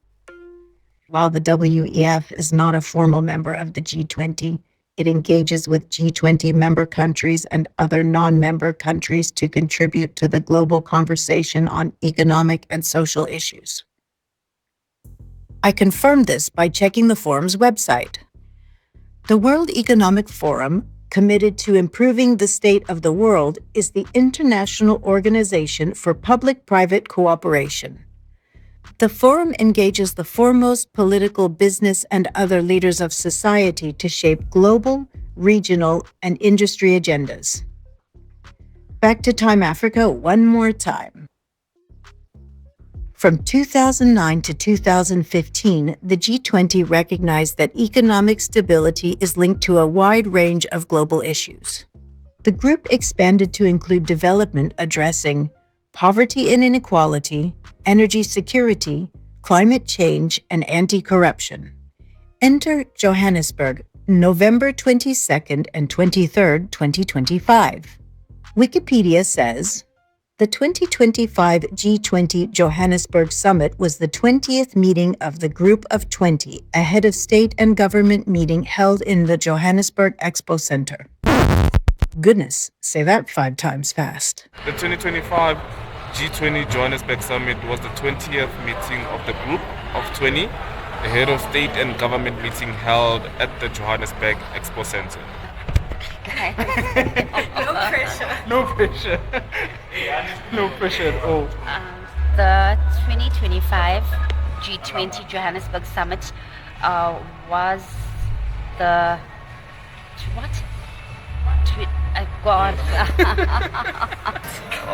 While the WEF is not a formal member of the G20, it engages with G20 member countries and other non-member countries to contribute to the global conversation on economic and social issues. I confirmed this by checking the forum's website. The World Economic Forum, committed to improving the state of the world, is the international organization for public-private cooperation. The forum engages the foremost political, business, and other leaders of society to shape global, regional, and industry agendas. Back to Time Africa one more time. From 2009 to 2015, the G20 recognized that economic stability is linked to a wide range of global issues. The group expanded to include development addressing poverty and inequality, energy security, climate change, and anti-corruption. Enter Johannesburg, November 22nd and 23rd, 2025. Wikipedia says, the 2025 G20 Johannesburg Summit was the 20th meeting of the Group of 20, a head of state and government meeting held in the Johannesburg Expo Center. Goodness, say that 5 times fast. The 2025 G20 Johannesburg Summit was the 20th meeting of the Group of 20, a head of state and government meeting held at the Johannesburg Expo Center. No pressure. No pressure. No pressure at all. The 2025 G20 Johannesburg Summit was the what? God.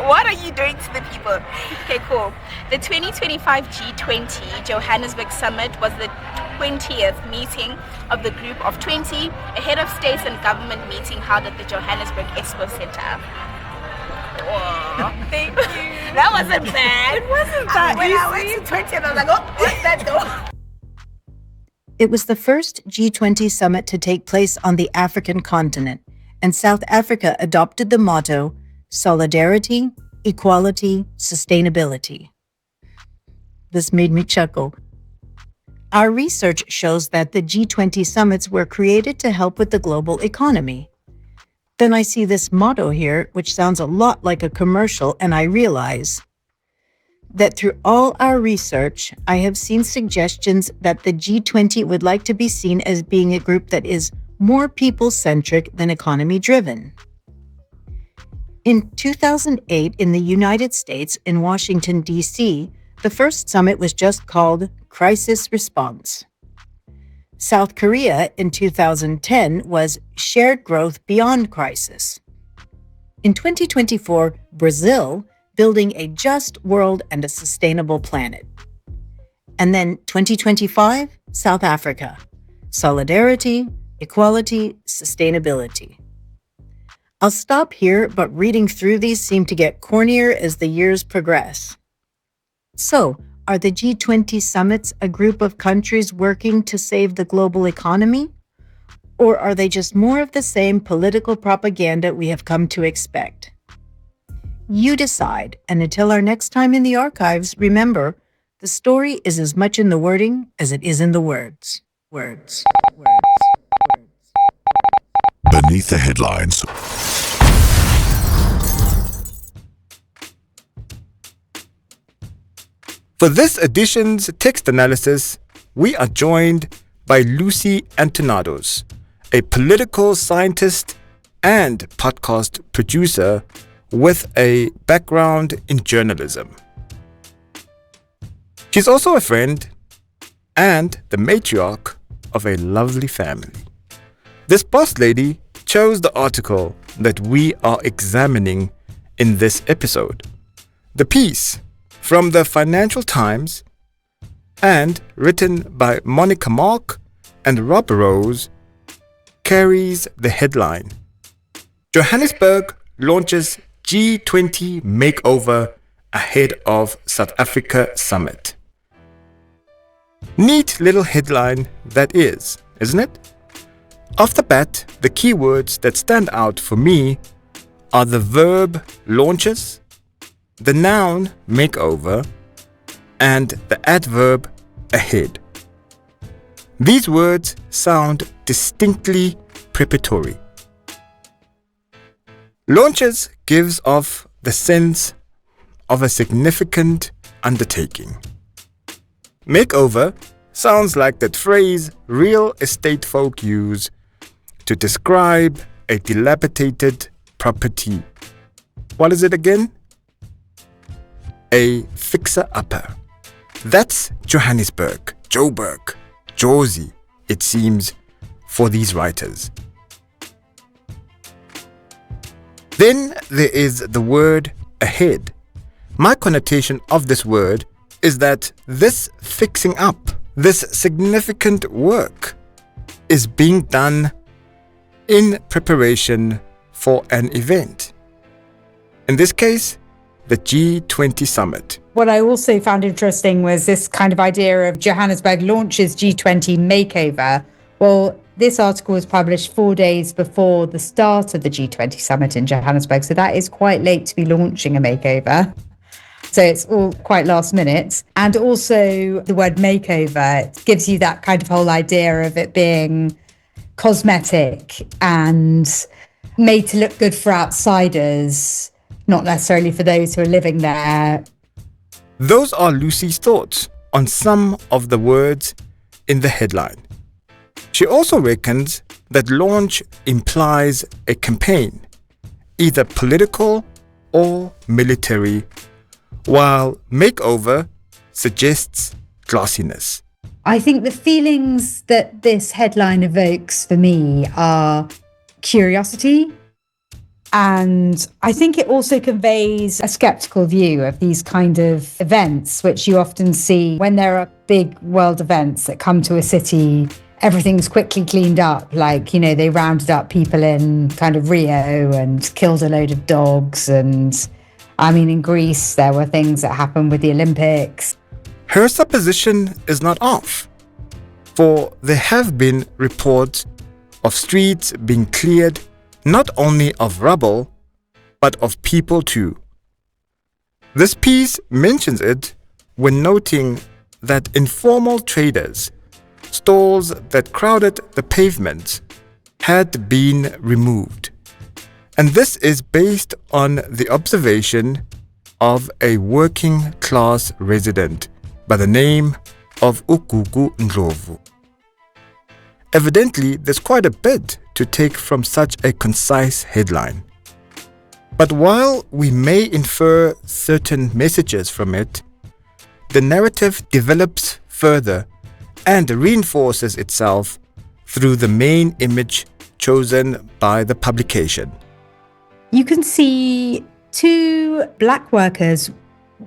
What are you doing to the people? Okay, cool. The 2025 G20 Johannesburg Summit was the 20th meeting of the Group of 20, a head of states and government meeting held at the Johannesburg Expo Center. Whoa. Thank you. That wasn't bad. It wasn't bad. When I went to 20, I was like, oh, what's that door? It was the first G20 summit to take place on the African continent, and South Africa adopted the motto, solidarity, equality, sustainability. This made me chuckle. Our research shows that the G20 summits were created to help with the global economy. Then I see this motto here, which sounds a lot like a commercial, and I realize that through all our research, I have seen suggestions that the G20 would like to be seen as being a group that is more people-centric than economy-driven. In 2008, in the United States, in Washington, D.C., the first summit was just called Crisis Response. South Korea in 2010 was Shared Growth Beyond Crisis. In 2024, Brazil, Building a Just World and a Sustainable Planet. And then 2025, South Africa, Solidarity, Equality, Sustainability. I'll stop here, but reading through these seem to get cornier as the years progress. So, are the G20 summits a group of countries working to save the global economy? Or are they just more of the same political propaganda we have come to expect? You decide, and until our next time in the archives, remember, the story is as much in the wording as it is in the words. Words. Beneath the headlines. For this edition's text analysis, we are joined by Lucy Antonatos, a political scientist and podcast producer with a background in journalism. She's also a friend and the matriarch of a lovely family. This boss lady chose the article that we are examining in this episode. The piece from the Financial Times and written by Monica Mark and Rob Rose carries the headline, Johannesburg launches G20 makeover ahead of South Africa summit. Neat little headline that is, isn't it? Off the bat, the keywords that stand out for me are the verb launches, the noun makeover, and the adverb ahead. These words sound distinctly preparatory. Launches gives off the sense of a significant undertaking. Makeover sounds like that phrase real estate folk use to describe a dilapidated property. What is it again? A fixer-upper. That's Johannesburg, Joburg, Jozi, it seems, for these writers. Then there is the word ahead. My connotation of this word is that this fixing up, this significant work, is being done in preparation for an event. In this case, the G20 summit. What I also found interesting was this kind of idea of Johannesburg launches G20 makeover. Well, this article was published 4 days before the start of the G20 summit in Johannesburg, so that is quite late to be launching a makeover. So it's all quite last minute. And also the word makeover, it gives you that kind of whole idea of it being cosmetic and made to look good for outsiders, not necessarily for those who are living there. Those are Lucy's thoughts on some of the words in the headline. She also reckons that launch implies a campaign, either political or military, while makeover suggests glossiness. I think the feelings that this headline evokes for me are curiosity, and I think it also conveys a skeptical view of these kind of events, which you often see when there are big world events that come to a city. Everything's quickly cleaned up, like, they rounded up people in kind of Rio and killed a load of dogs. And in Greece, there were things that happened with the Olympics. Her supposition is not off, for there have been reports of streets being cleared not only of rubble, but of people too. This piece mentions it when noting that informal traders, stalls that crowded the pavement, had been removed. And this is based on the observation of a working class resident by the name of Ukuku Ndlovu. Evidently, there's quite a bit to take from such a concise headline. But while we may infer certain messages from it, the narrative develops further and reinforces itself through the main image chosen by the publication. You can see two black workers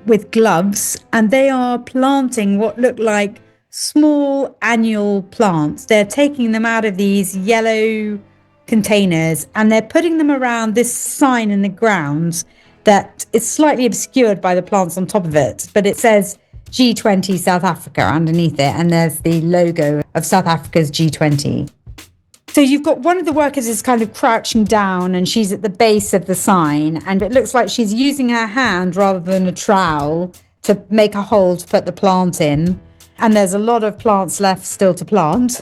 with gloves, and they are planting what look like small annual plants. They're taking them out of these yellow containers and they're putting them around this sign in the ground that is slightly obscured by the plants on top of it, but it says G20 South Africa underneath it, and there's the logo of South Africa's G20. So you've got one of the workers is kind of crouching down and she's at the base of the sign, and it looks like she's using her hand rather than a trowel to make a hole to put the plant in. And there's a lot of plants left still to plant.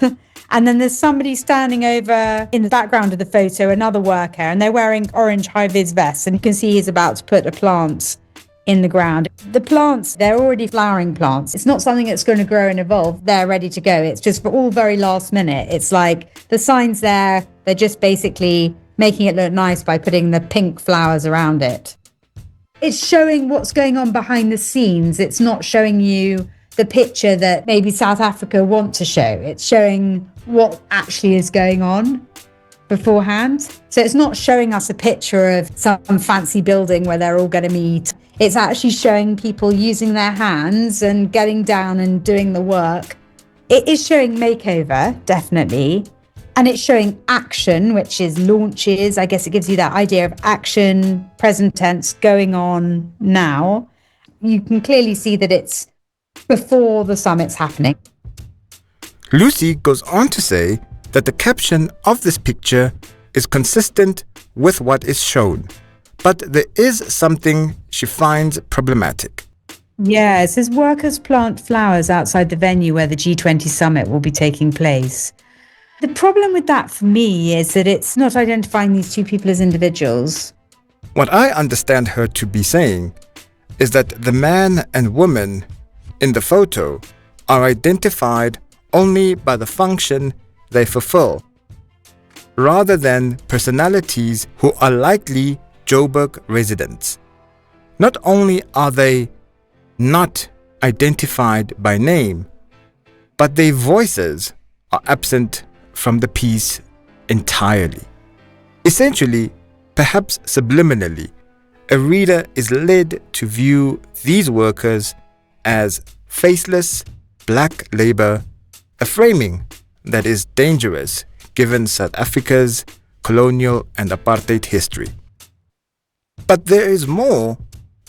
And then there's somebody standing over in the background of the photo, another worker, and they're wearing orange high-vis vests, and you can see he's about to put a plant in the ground. The plants, they're already flowering plants. It's not something that's going to grow and evolve. They're ready to go. It's just for all very last minute. It's like the sign's there. They're just basically making it look nice by putting the pink flowers around it. It's showing what's going on behind the scenes. It's not showing you the picture that maybe South Africa want to show. It's showing what actually is going on beforehand. So it's not showing us a picture of some fancy building where they're all going to meet. It's actually showing people using their hands and getting down and doing the work. It is showing makeover, definitely. And it's showing action, which is launches. I guess it gives you that idea of action, present tense, going on now. You can clearly see that it's before the summit's happening. Lucy goes on to say that the caption of this picture is consistent with what is shown, but there is something she finds problematic. Yeah, it says workers plant flowers outside the venue where the G20 summit will be taking place. The problem with that for me is that it's not identifying these two people as individuals. What I understand her to be saying is that the man and woman in the photo are identified only by the function they fulfill, rather than personalities who are likely Joburg residents. Not only are they not identified by name, but their voices are absent from the piece entirely. Essentially, perhaps subliminally, a reader is led to view these workers as faceless black labor, a framing that is dangerous given South Africa's colonial and apartheid history. But there is more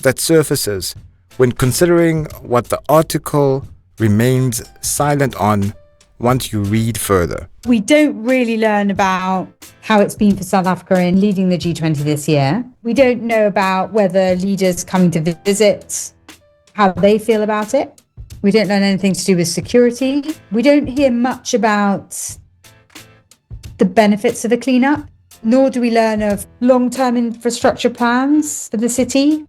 that surfaces when considering what the article remains silent on once you read further. We don't really learn about how it's been for South Africa in leading the G20 this year. We don't know about whether leaders coming to visit, how they feel about it. We don't learn anything to do with security. We don't hear much about the benefits of the cleanup, nor do we learn of long-term infrastructure plans for the city.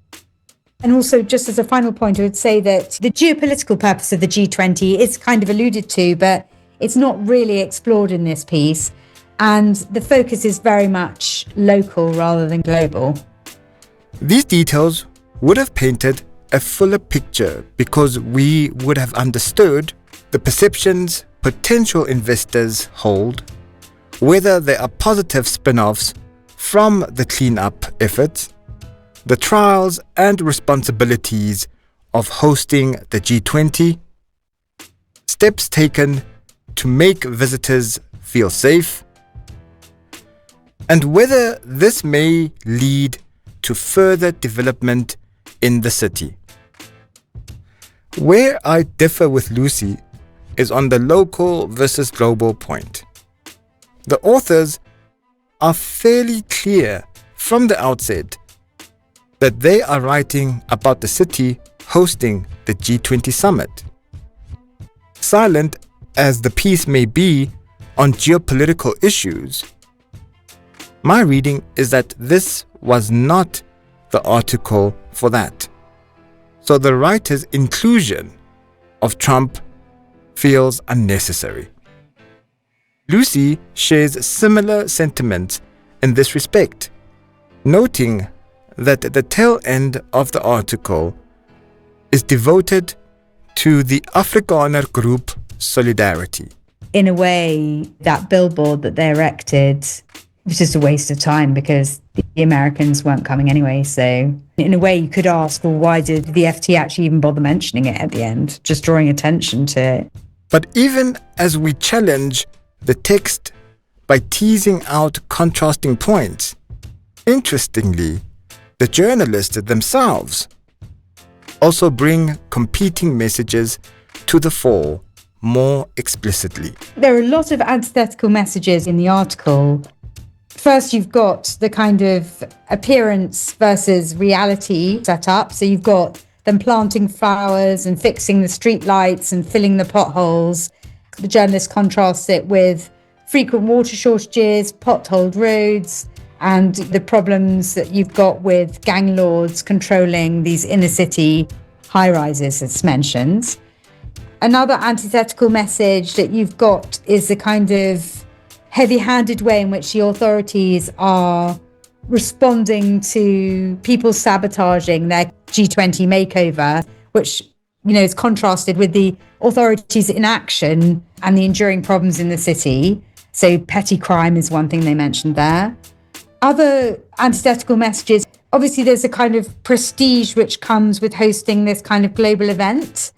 And also, just as a final point, I would say that the geopolitical purpose of the G20 is kind of alluded to, but it's not really explored in this piece. And the focus is very much local rather than global. These details would have painted a fuller picture because we would have understood the perceptions potential investors hold, whether there are positive spin-offs from the cleanup efforts, the trials and responsibilities of hosting the G20, steps taken to make visitors feel safe, and whether this may lead to further development in the city. Where I differ with Lucy is on the local versus global point. The authors are fairly clear from the outset that they are writing about the city hosting the G20 summit. Silent as the piece may be on geopolitical issues, my reading is that this was not the article for that. So the writer's inclusion of Trump feels unnecessary. Lucy shares similar sentiments in this respect, noting that the tail end of the article is devoted to the Afrikaner group Solidarity. In a way, that billboard that they erected was just a waste of time because the Americans weren't coming anyway. So in a way, you could ask, well, why did the FT actually even bother mentioning it at the end, just drawing attention to it? But even as we challenge the text by teasing out contrasting points, interestingly, the journalists themselves also bring competing messages to the fore more explicitly. There are a lot of antithetical messages in the article. First, you've got the kind of appearance versus reality set up. So you've got them planting flowers and fixing the street lights and filling the potholes. The journalist contrasts it with frequent water shortages, potholed roads, and the problems that you've got with gang lords controlling these inner city high-rises, as mentioned. Another antithetical message that you've got is the kind of heavy-handed way in which the authorities are responding to people sabotaging their G20 makeover, which, you know, is contrasted with the authorities' inaction and the enduring problems in the city. So petty crime is one thing they mentioned there. Other antithetical messages, obviously there's a kind of prestige which comes with hosting this kind of global event,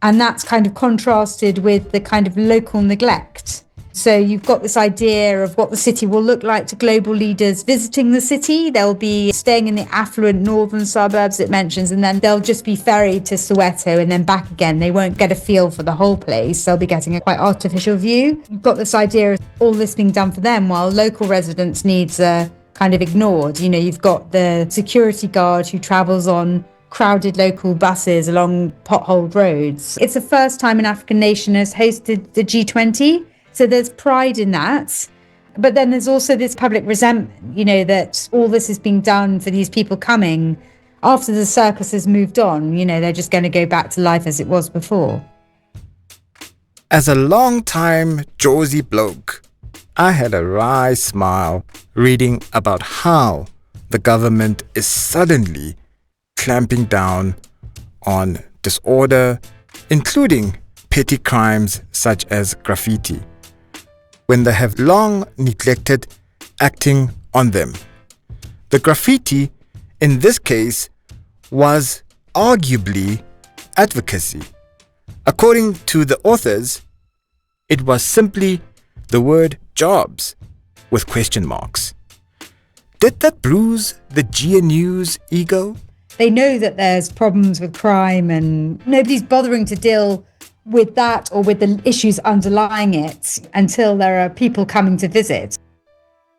and that's kind of contrasted with the kind of local neglect. So you've got this idea of what the city will look like to global leaders visiting the city. They'll be staying in the affluent northern suburbs it mentions, and then they'll just be ferried to Soweto and then back again. They won't get a feel for the whole place. They'll be getting a quite artificial view. You've got this idea of all this being done for them while local residents' needs are kind of ignored. You know, you've got the security guard who travels on crowded local buses along potholed roads. It's the first time an African nation has hosted the G20. So there's pride in that. But then there's also this public resentment, you know, that all this is being done for these people coming after the circus has moved on. You know, they're just going to go back to life as it was before. As a long-time Jersey bloke, I had a wry smile reading about how the government is suddenly clamping down on disorder, including petty crimes such as graffiti, when they have long neglected acting on them. The graffiti, in this case, was arguably advocacy. According to the authors, it was simply the word jobs with question marks. Did that bruise the GNU's ego? They know that there's problems with crime and nobody's bothering to deal with that or with the issues underlying it until there are people coming to visit.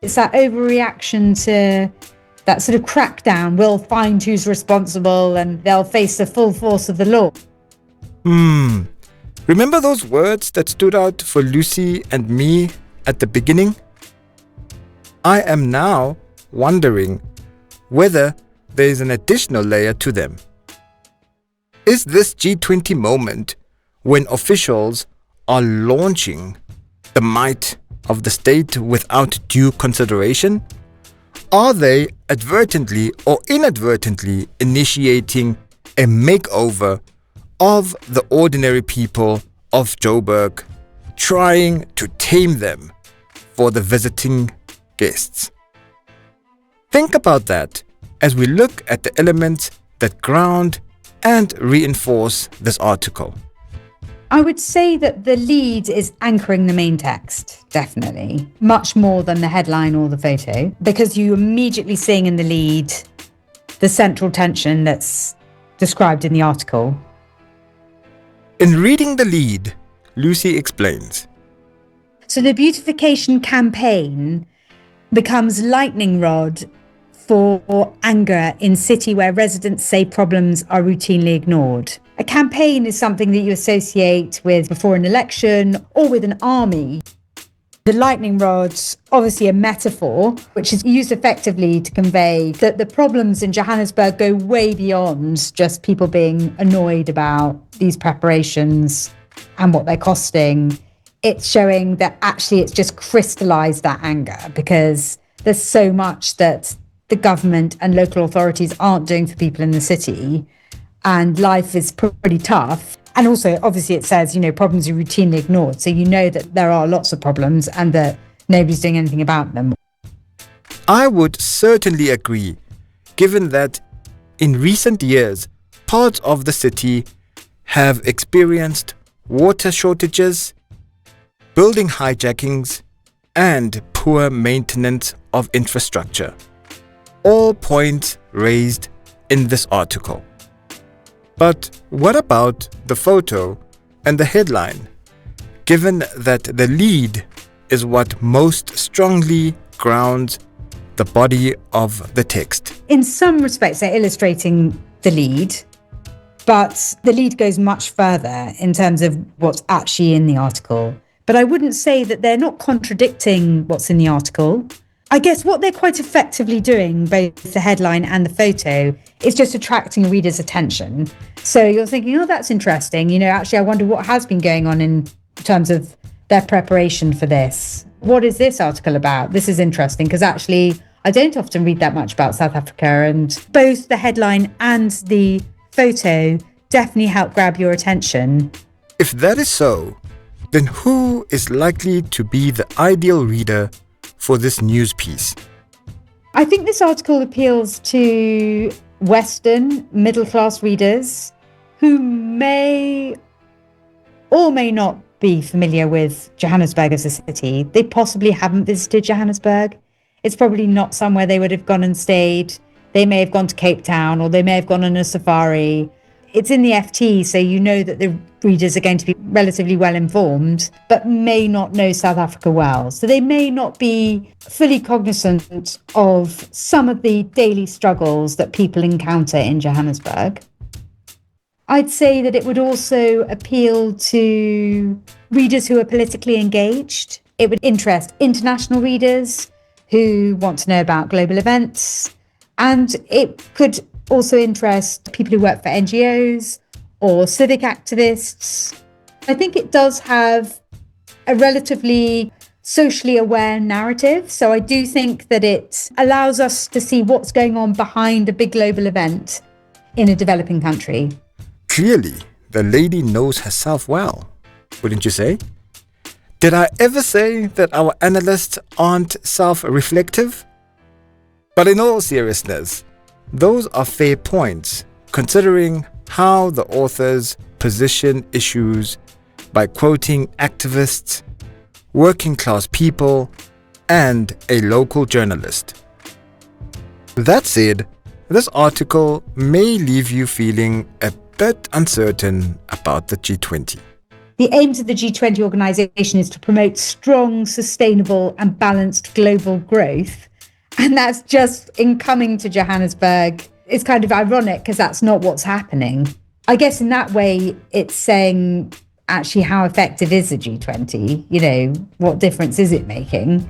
It's that overreaction to that sort of crackdown. We'll find who's responsible and they'll face the full force of the law. Remember those words that stood out for Lucy and me at the beginning? I am now wondering whether there is an additional layer to them. Is this G20 moment when officials are launching the might of the state without due consideration? Are they advertently or inadvertently initiating a makeover of the ordinary people of Joburg, trying to tame them for the visiting guests? Think about that as we look at the elements that ground and reinforce this article. I would say that the lead is anchoring the main text, definitely, much more than the headline or the photo, because you immediately seeing in the lead the central tension that's described in the article. In reading the lead, Lucy explains. So the beautification campaign becomes lightning rod for anger in city where residents say problems are routinely ignored. A campaign is something that you associate with before an election or with an army. The lightning rod's obviously a metaphor, which is used effectively to convey that the problems in Johannesburg go way beyond just people being annoyed about these preparations and what they're costing. It's showing that actually it's just crystallized that anger because there's so much that the government and local authorities aren't doing for people in the city. And life is pretty tough. And also, obviously, it says, problems are routinely ignored. So you know that there are lots of problems and that nobody's doing anything about them. I would certainly agree, given that in recent years, parts of the city have experienced water shortages, building hijackings, and poor maintenance of infrastructure. All points raised in this article. But what about the photo and the headline, given that the lead is what most strongly grounds the body of the text? In some respects, they're illustrating the lead, but the lead goes much further in terms of what's actually in the article. But I wouldn't say that they're not contradicting what's in the article. I guess what they're quite effectively doing, both the headline and the photo, is just attracting a reader's attention. So you're thinking, oh, that's interesting. Actually, I wonder what has been going on in terms of their preparation for this. What is this article about? This is interesting because actually, I don't often read that much about South Africa, and both the headline and the photo definitely help grab your attention. If that is so, then who is likely to be the ideal reader for this news piece? I think this article appeals to Western middle-class readers who may or may not be familiar with Johannesburg as a city. They possibly haven't visited Johannesburg. It's probably not somewhere they would have gone and stayed. They may have gone to Cape Town or they may have gone on a safari. It's in the FT, so you know that the readers are going to be relatively well informed, but may not know South Africa well. So they may not be fully cognizant of some of the daily struggles that people encounter in Johannesburg. I'd say that it would also appeal to readers who are politically engaged. It would interest international readers who want to know about global events, and it could also interest people who work for NGOs or civic activists. I think it does have a relatively socially aware narrative. So I do think that it allows us to see what's going on behind a big global event in a developing country. Clearly, the lady knows herself well, wouldn't you say? Did I ever say that our analysts aren't self-reflective? But in all seriousness, those are fair points, considering how the authors position issues by quoting activists, working class people, and a local journalist. That said, this article may leave you feeling a bit uncertain about the G20. The aims of the G20 organisation is to promote strong, sustainable and balanced global growth. And that's just in coming to Johannesburg. It's kind of ironic because that's not what's happening. I guess in that way, it's saying actually how effective is the G20? You know, what difference is it making?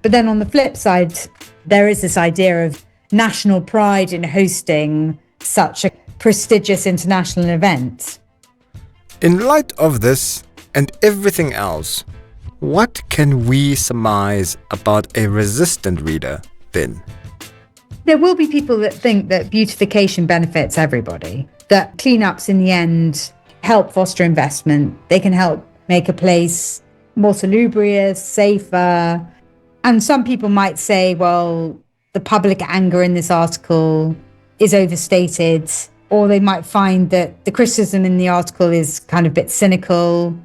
But then on the flip side, there is this idea of national pride in hosting such a prestigious international event. In light of this and everything else, what can we surmise about a resistant reader then? There will be people that think that beautification benefits everybody, that cleanups in the end help foster investment. They can help make a place more salubrious, safer. And some people might say, well, the public anger in this article is overstated, or they might find that the criticism in the article is kind of a bit cynical.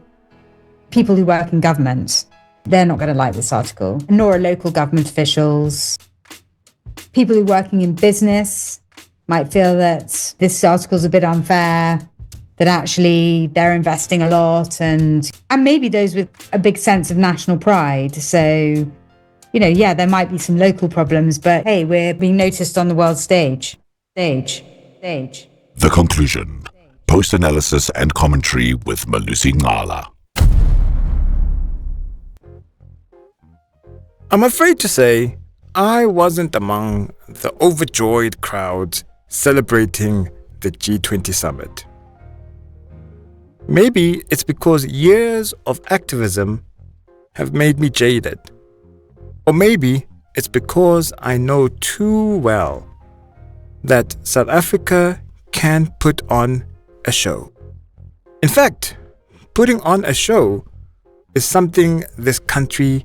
People who work in government, they're not going to like this article, nor are local government officials. People who are working in business might feel that this article is a bit unfair, that actually they're investing a lot, and maybe those with a big sense of national pride. So, you know, yeah, there might be some local problems, but hey, we're being noticed on the world stage. The conclusion. Post-analysis and commentary with Melusi Ncala. I'm afraid to say I wasn't among the overjoyed crowds celebrating the G20 summit. Maybe it's because years of activism have made me jaded. Or maybe it's because I know too well that South Africa can put on a show. In fact, putting on a show is something this country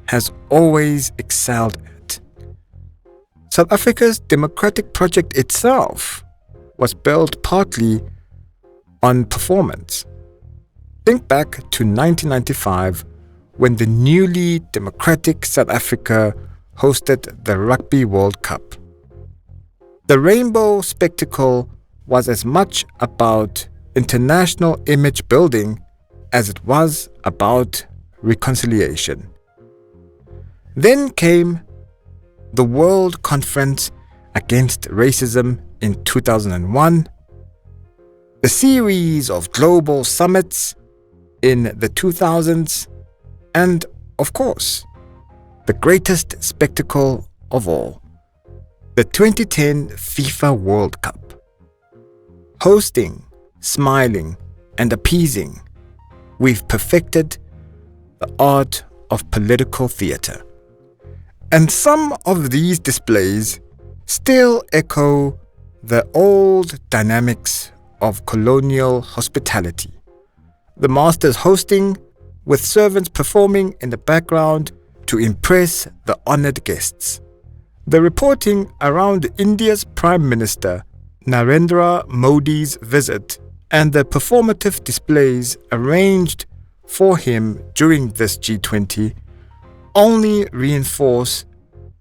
has always excelled at. South Africa's democratic project itself was built partly on performance. Think back to 1995 when the newly democratic South Africa hosted the Rugby World Cup. The rainbow spectacle was as much about international image building as it was about reconciliation. Then came the World Conference Against Racism in 2001, the series of global summits in the 2000s, and, of course, the greatest spectacle of all, the 2010 FIFA World Cup. Hosting, smiling, and appeasing, we've perfected the art of political theatre. And some of these displays still echo the old dynamics of colonial hospitality. The masters hosting, with servants performing in the background to impress the honoured guests. The reporting around India's Prime Minister Narendra Modi's visit and the performative displays arranged for him during this G20 only reinforce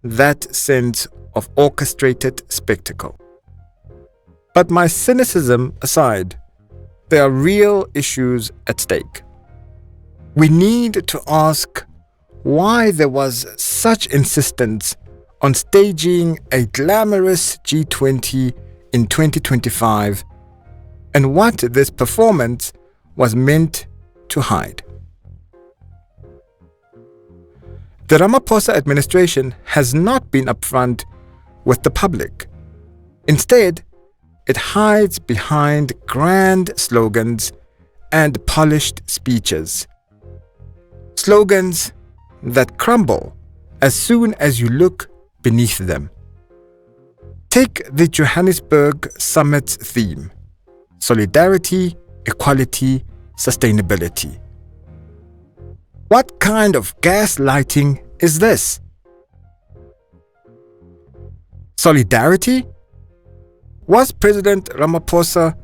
that sense of orchestrated spectacle. But my cynicism aside, there are real issues at stake. We need to ask why there was such insistence on staging a glamorous G20 in 2025 and what this performance was meant to hide. The Ramaphosa administration has not been upfront with the public. Instead, it hides behind grand slogans and polished speeches. Slogans that crumble as soon as you look beneath them. Take the Johannesburg Summit's theme: solidarity, equality, sustainability. What kind of gaslighting is this? Solidarity? Was President Ramaphosa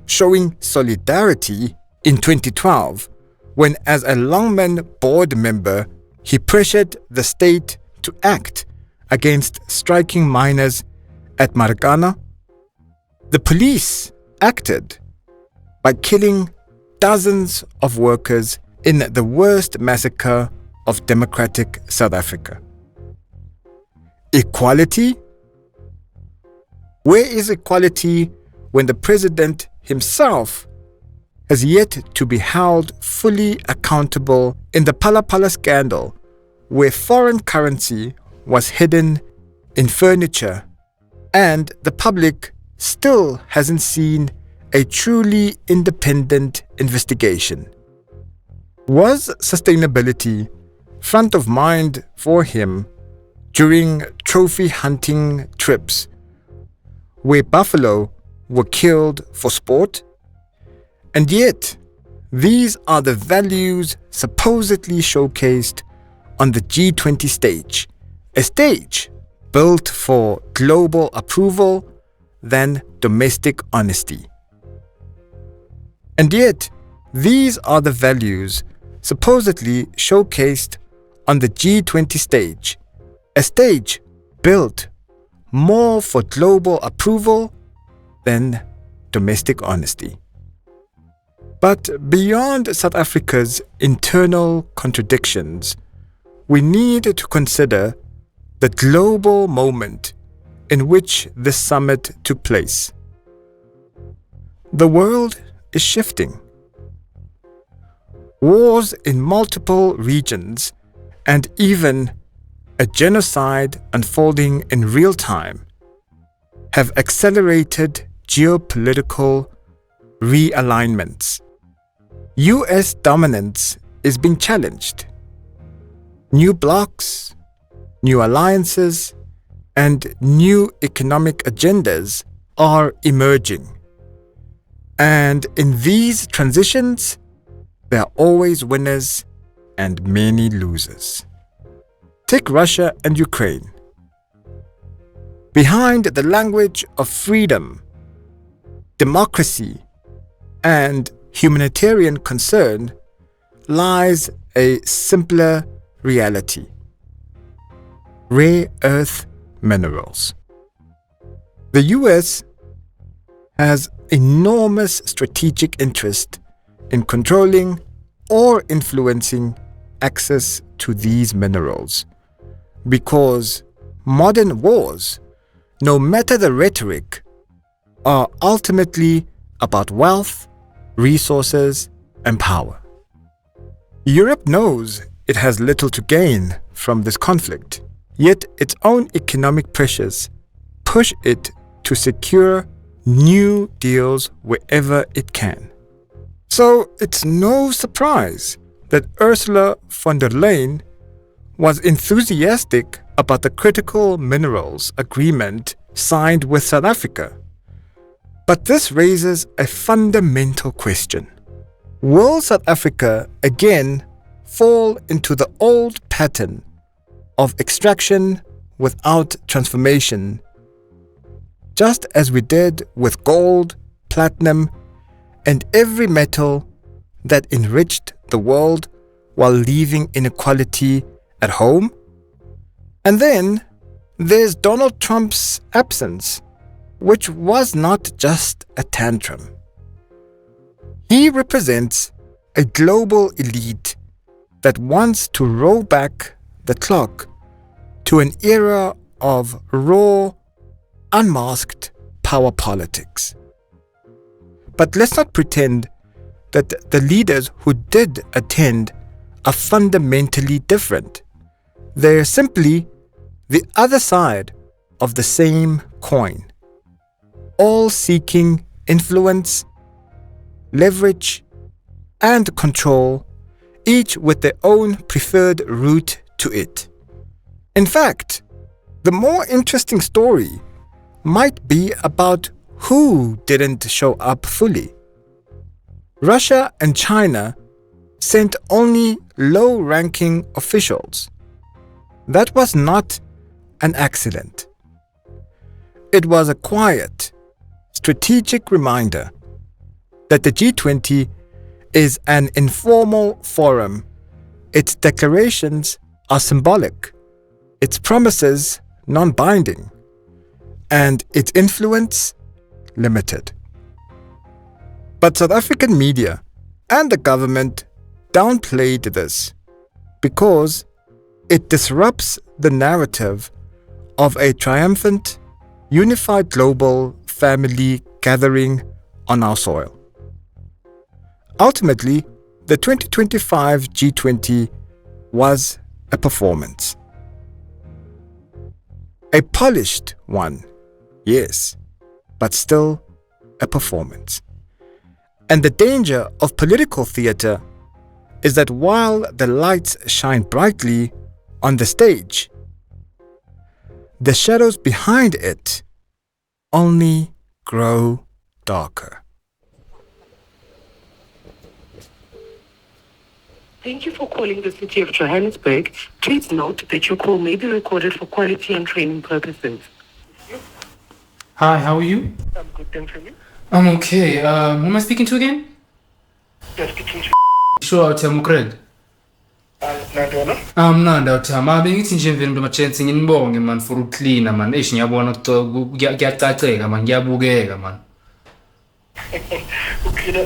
showing solidarity in 2012 when, as a Longman board member, he pressured the state to act against striking miners at Marikana, the police acted by killing dozens of workers in the worst massacre of democratic South Africa. Equality? Where is equality when the president himself has yet to be held fully accountable in the Phala Phala scandal, where foreign currency was hidden in furniture and the public still hasn't seen a truly independent investigation? Was sustainability front of mind for him during trophy hunting trips where buffalo were killed for sport? And yet, these are the values supposedly showcased on the G20 stage, a stage built for global approval than domestic honesty. And yet, these are the values supposedly showcased on the G20 stage, a stage built more for global approval than domestic honesty. But beyond South Africa's internal contradictions, we need to consider the global moment in which this summit took place. The world is shifting. Wars in multiple regions and even a genocide unfolding in real time have accelerated geopolitical realignments. US dominance is being challenged. New blocs, new alliances, and new economic agendas are emerging. And in these transitions, there are always winners and many losers. Take Russia and Ukraine. Behind the language of freedom, democracy, and humanitarian concern lies a simpler reality: rare earth minerals. The US has enormous strategic interest in controlling or influencing access to these minerals, because modern wars, no matter the rhetoric, are ultimately about wealth, resources, and power. Europe knows it has little to gain from this conflict, yet its own economic pressures push it to secure new deals wherever it can. So it's no surprise that Ursula von der Leyen was enthusiastic about the critical minerals agreement signed with South Africa. But this raises a fundamental question. Will South Africa again fall into the old pattern of extraction without transformation, just as we did with gold, platinum, and every metal that enriched the world while leaving inequality at home? And then there's Donald Trump's absence, which was not just a tantrum. He represents a global elite that wants to roll back the clock to an era of raw, unmasked power politics. But let's not pretend that the leaders who did attend are fundamentally different. They're simply the other side of the same coin, all seeking influence, leverage, and control, each with their own preferred route to it. In fact, the more interesting story might be about who didn't show up fully. Russia and China sent only low-ranking officials. That was not an accident. It was a quiet, strategic reminder that the G20 is an informal forum. Its declarations are symbolic, its promises non-binding, and its influence limited. But South African media and the government downplayed this because it disrupts the narrative of a triumphant, unified global family gathering on our soil. Ultimately, the 2025 G20 was a performance. A polished one, yes, but still a performance. And the danger of political theatre is that while the lights shine brightly on the stage, the shadows behind it only grow darker. Thank you for calling the City of Johannesburg. Please note that your call may be recorded for quality and training purposes. Hi, how are you? I'm good, thanks for you. I'm okay. Who am I speaking to again? You're speaking to Sure, Craig. Nandona. Mnanda uthama bengithi nje mveni bemachance nginibonge man for ucleaner man. Ngiyabona kuyacaceka man, ngiyabukeka man. Ukhina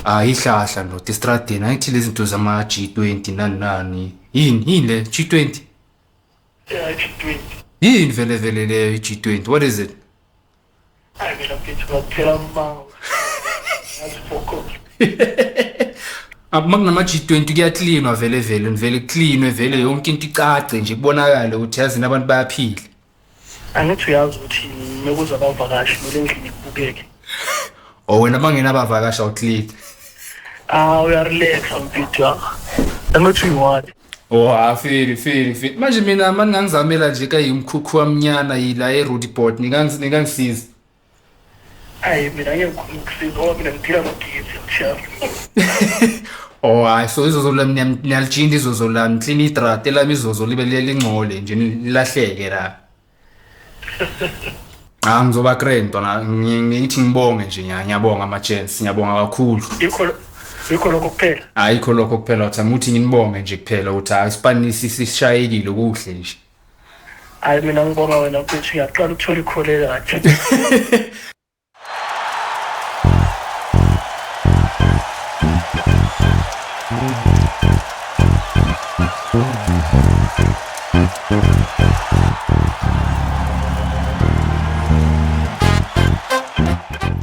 Ihlahla ndo estradeni ayithi lezi zinto zama G20 nani. Yini le G20? Yeah, G20. Yini vele le G20? What is it? I mean, I'm getting to tell mouth. That's for Akunama G20 kuyacleanwa vele cleanwe vele yonke into icace nje kubonakala ukuthi yazi nabantu bayaphila. Angithi uyazi ukuthi mekuza abavakashi mele endlini kubukeke. Wena bangena abavakasha uclean. Uyarelax umpitwa. Angithi uyiwani. Feel. Manje mina manje ngangizamela nje kayimkhukhu wamnyana yila eRudy Port ningangisiza. Hayi mina ngiyakhuluma ukusiza ngoba mina ngiphila ngogezi ngishaya. So izozola niyalijinda izozola clean idrate lami izozo libe lingcole nje lilahleke la. Ngizoba grand ntona ngithi ngibonge nje ngiyabonga ama chance ngiyabonga kakhulu. Yikho lokho kuphela. Ayikho lokho kuphela uthi ngithi nginibonge nje kuphela uthi ispanisi sishayekile kuhle nje. Hayi mina ngibonga wena mfethu ngiyaqala ukuthola ikholela kahle.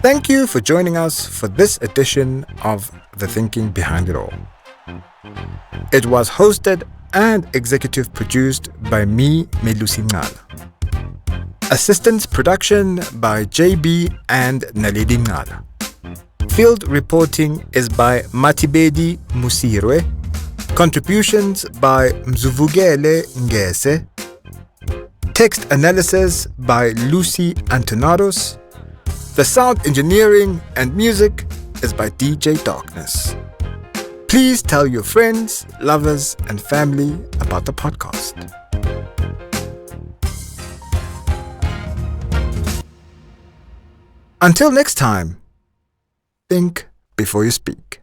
Thank you for joining us for this edition of The Thinking Behind It All. It was hosted and executive produced by me, Melusi Ncala. Assistance production by JB and Naledi Ncala. Field reporting is by Matibedi Musirwe. Contributions by Mzuvukele Ngese. Text analysis by Lucy Antonatos. The sound engineering and music is by DJ Darkness. Please tell your friends, lovers, and family about the podcast. Until next time, think before you speak.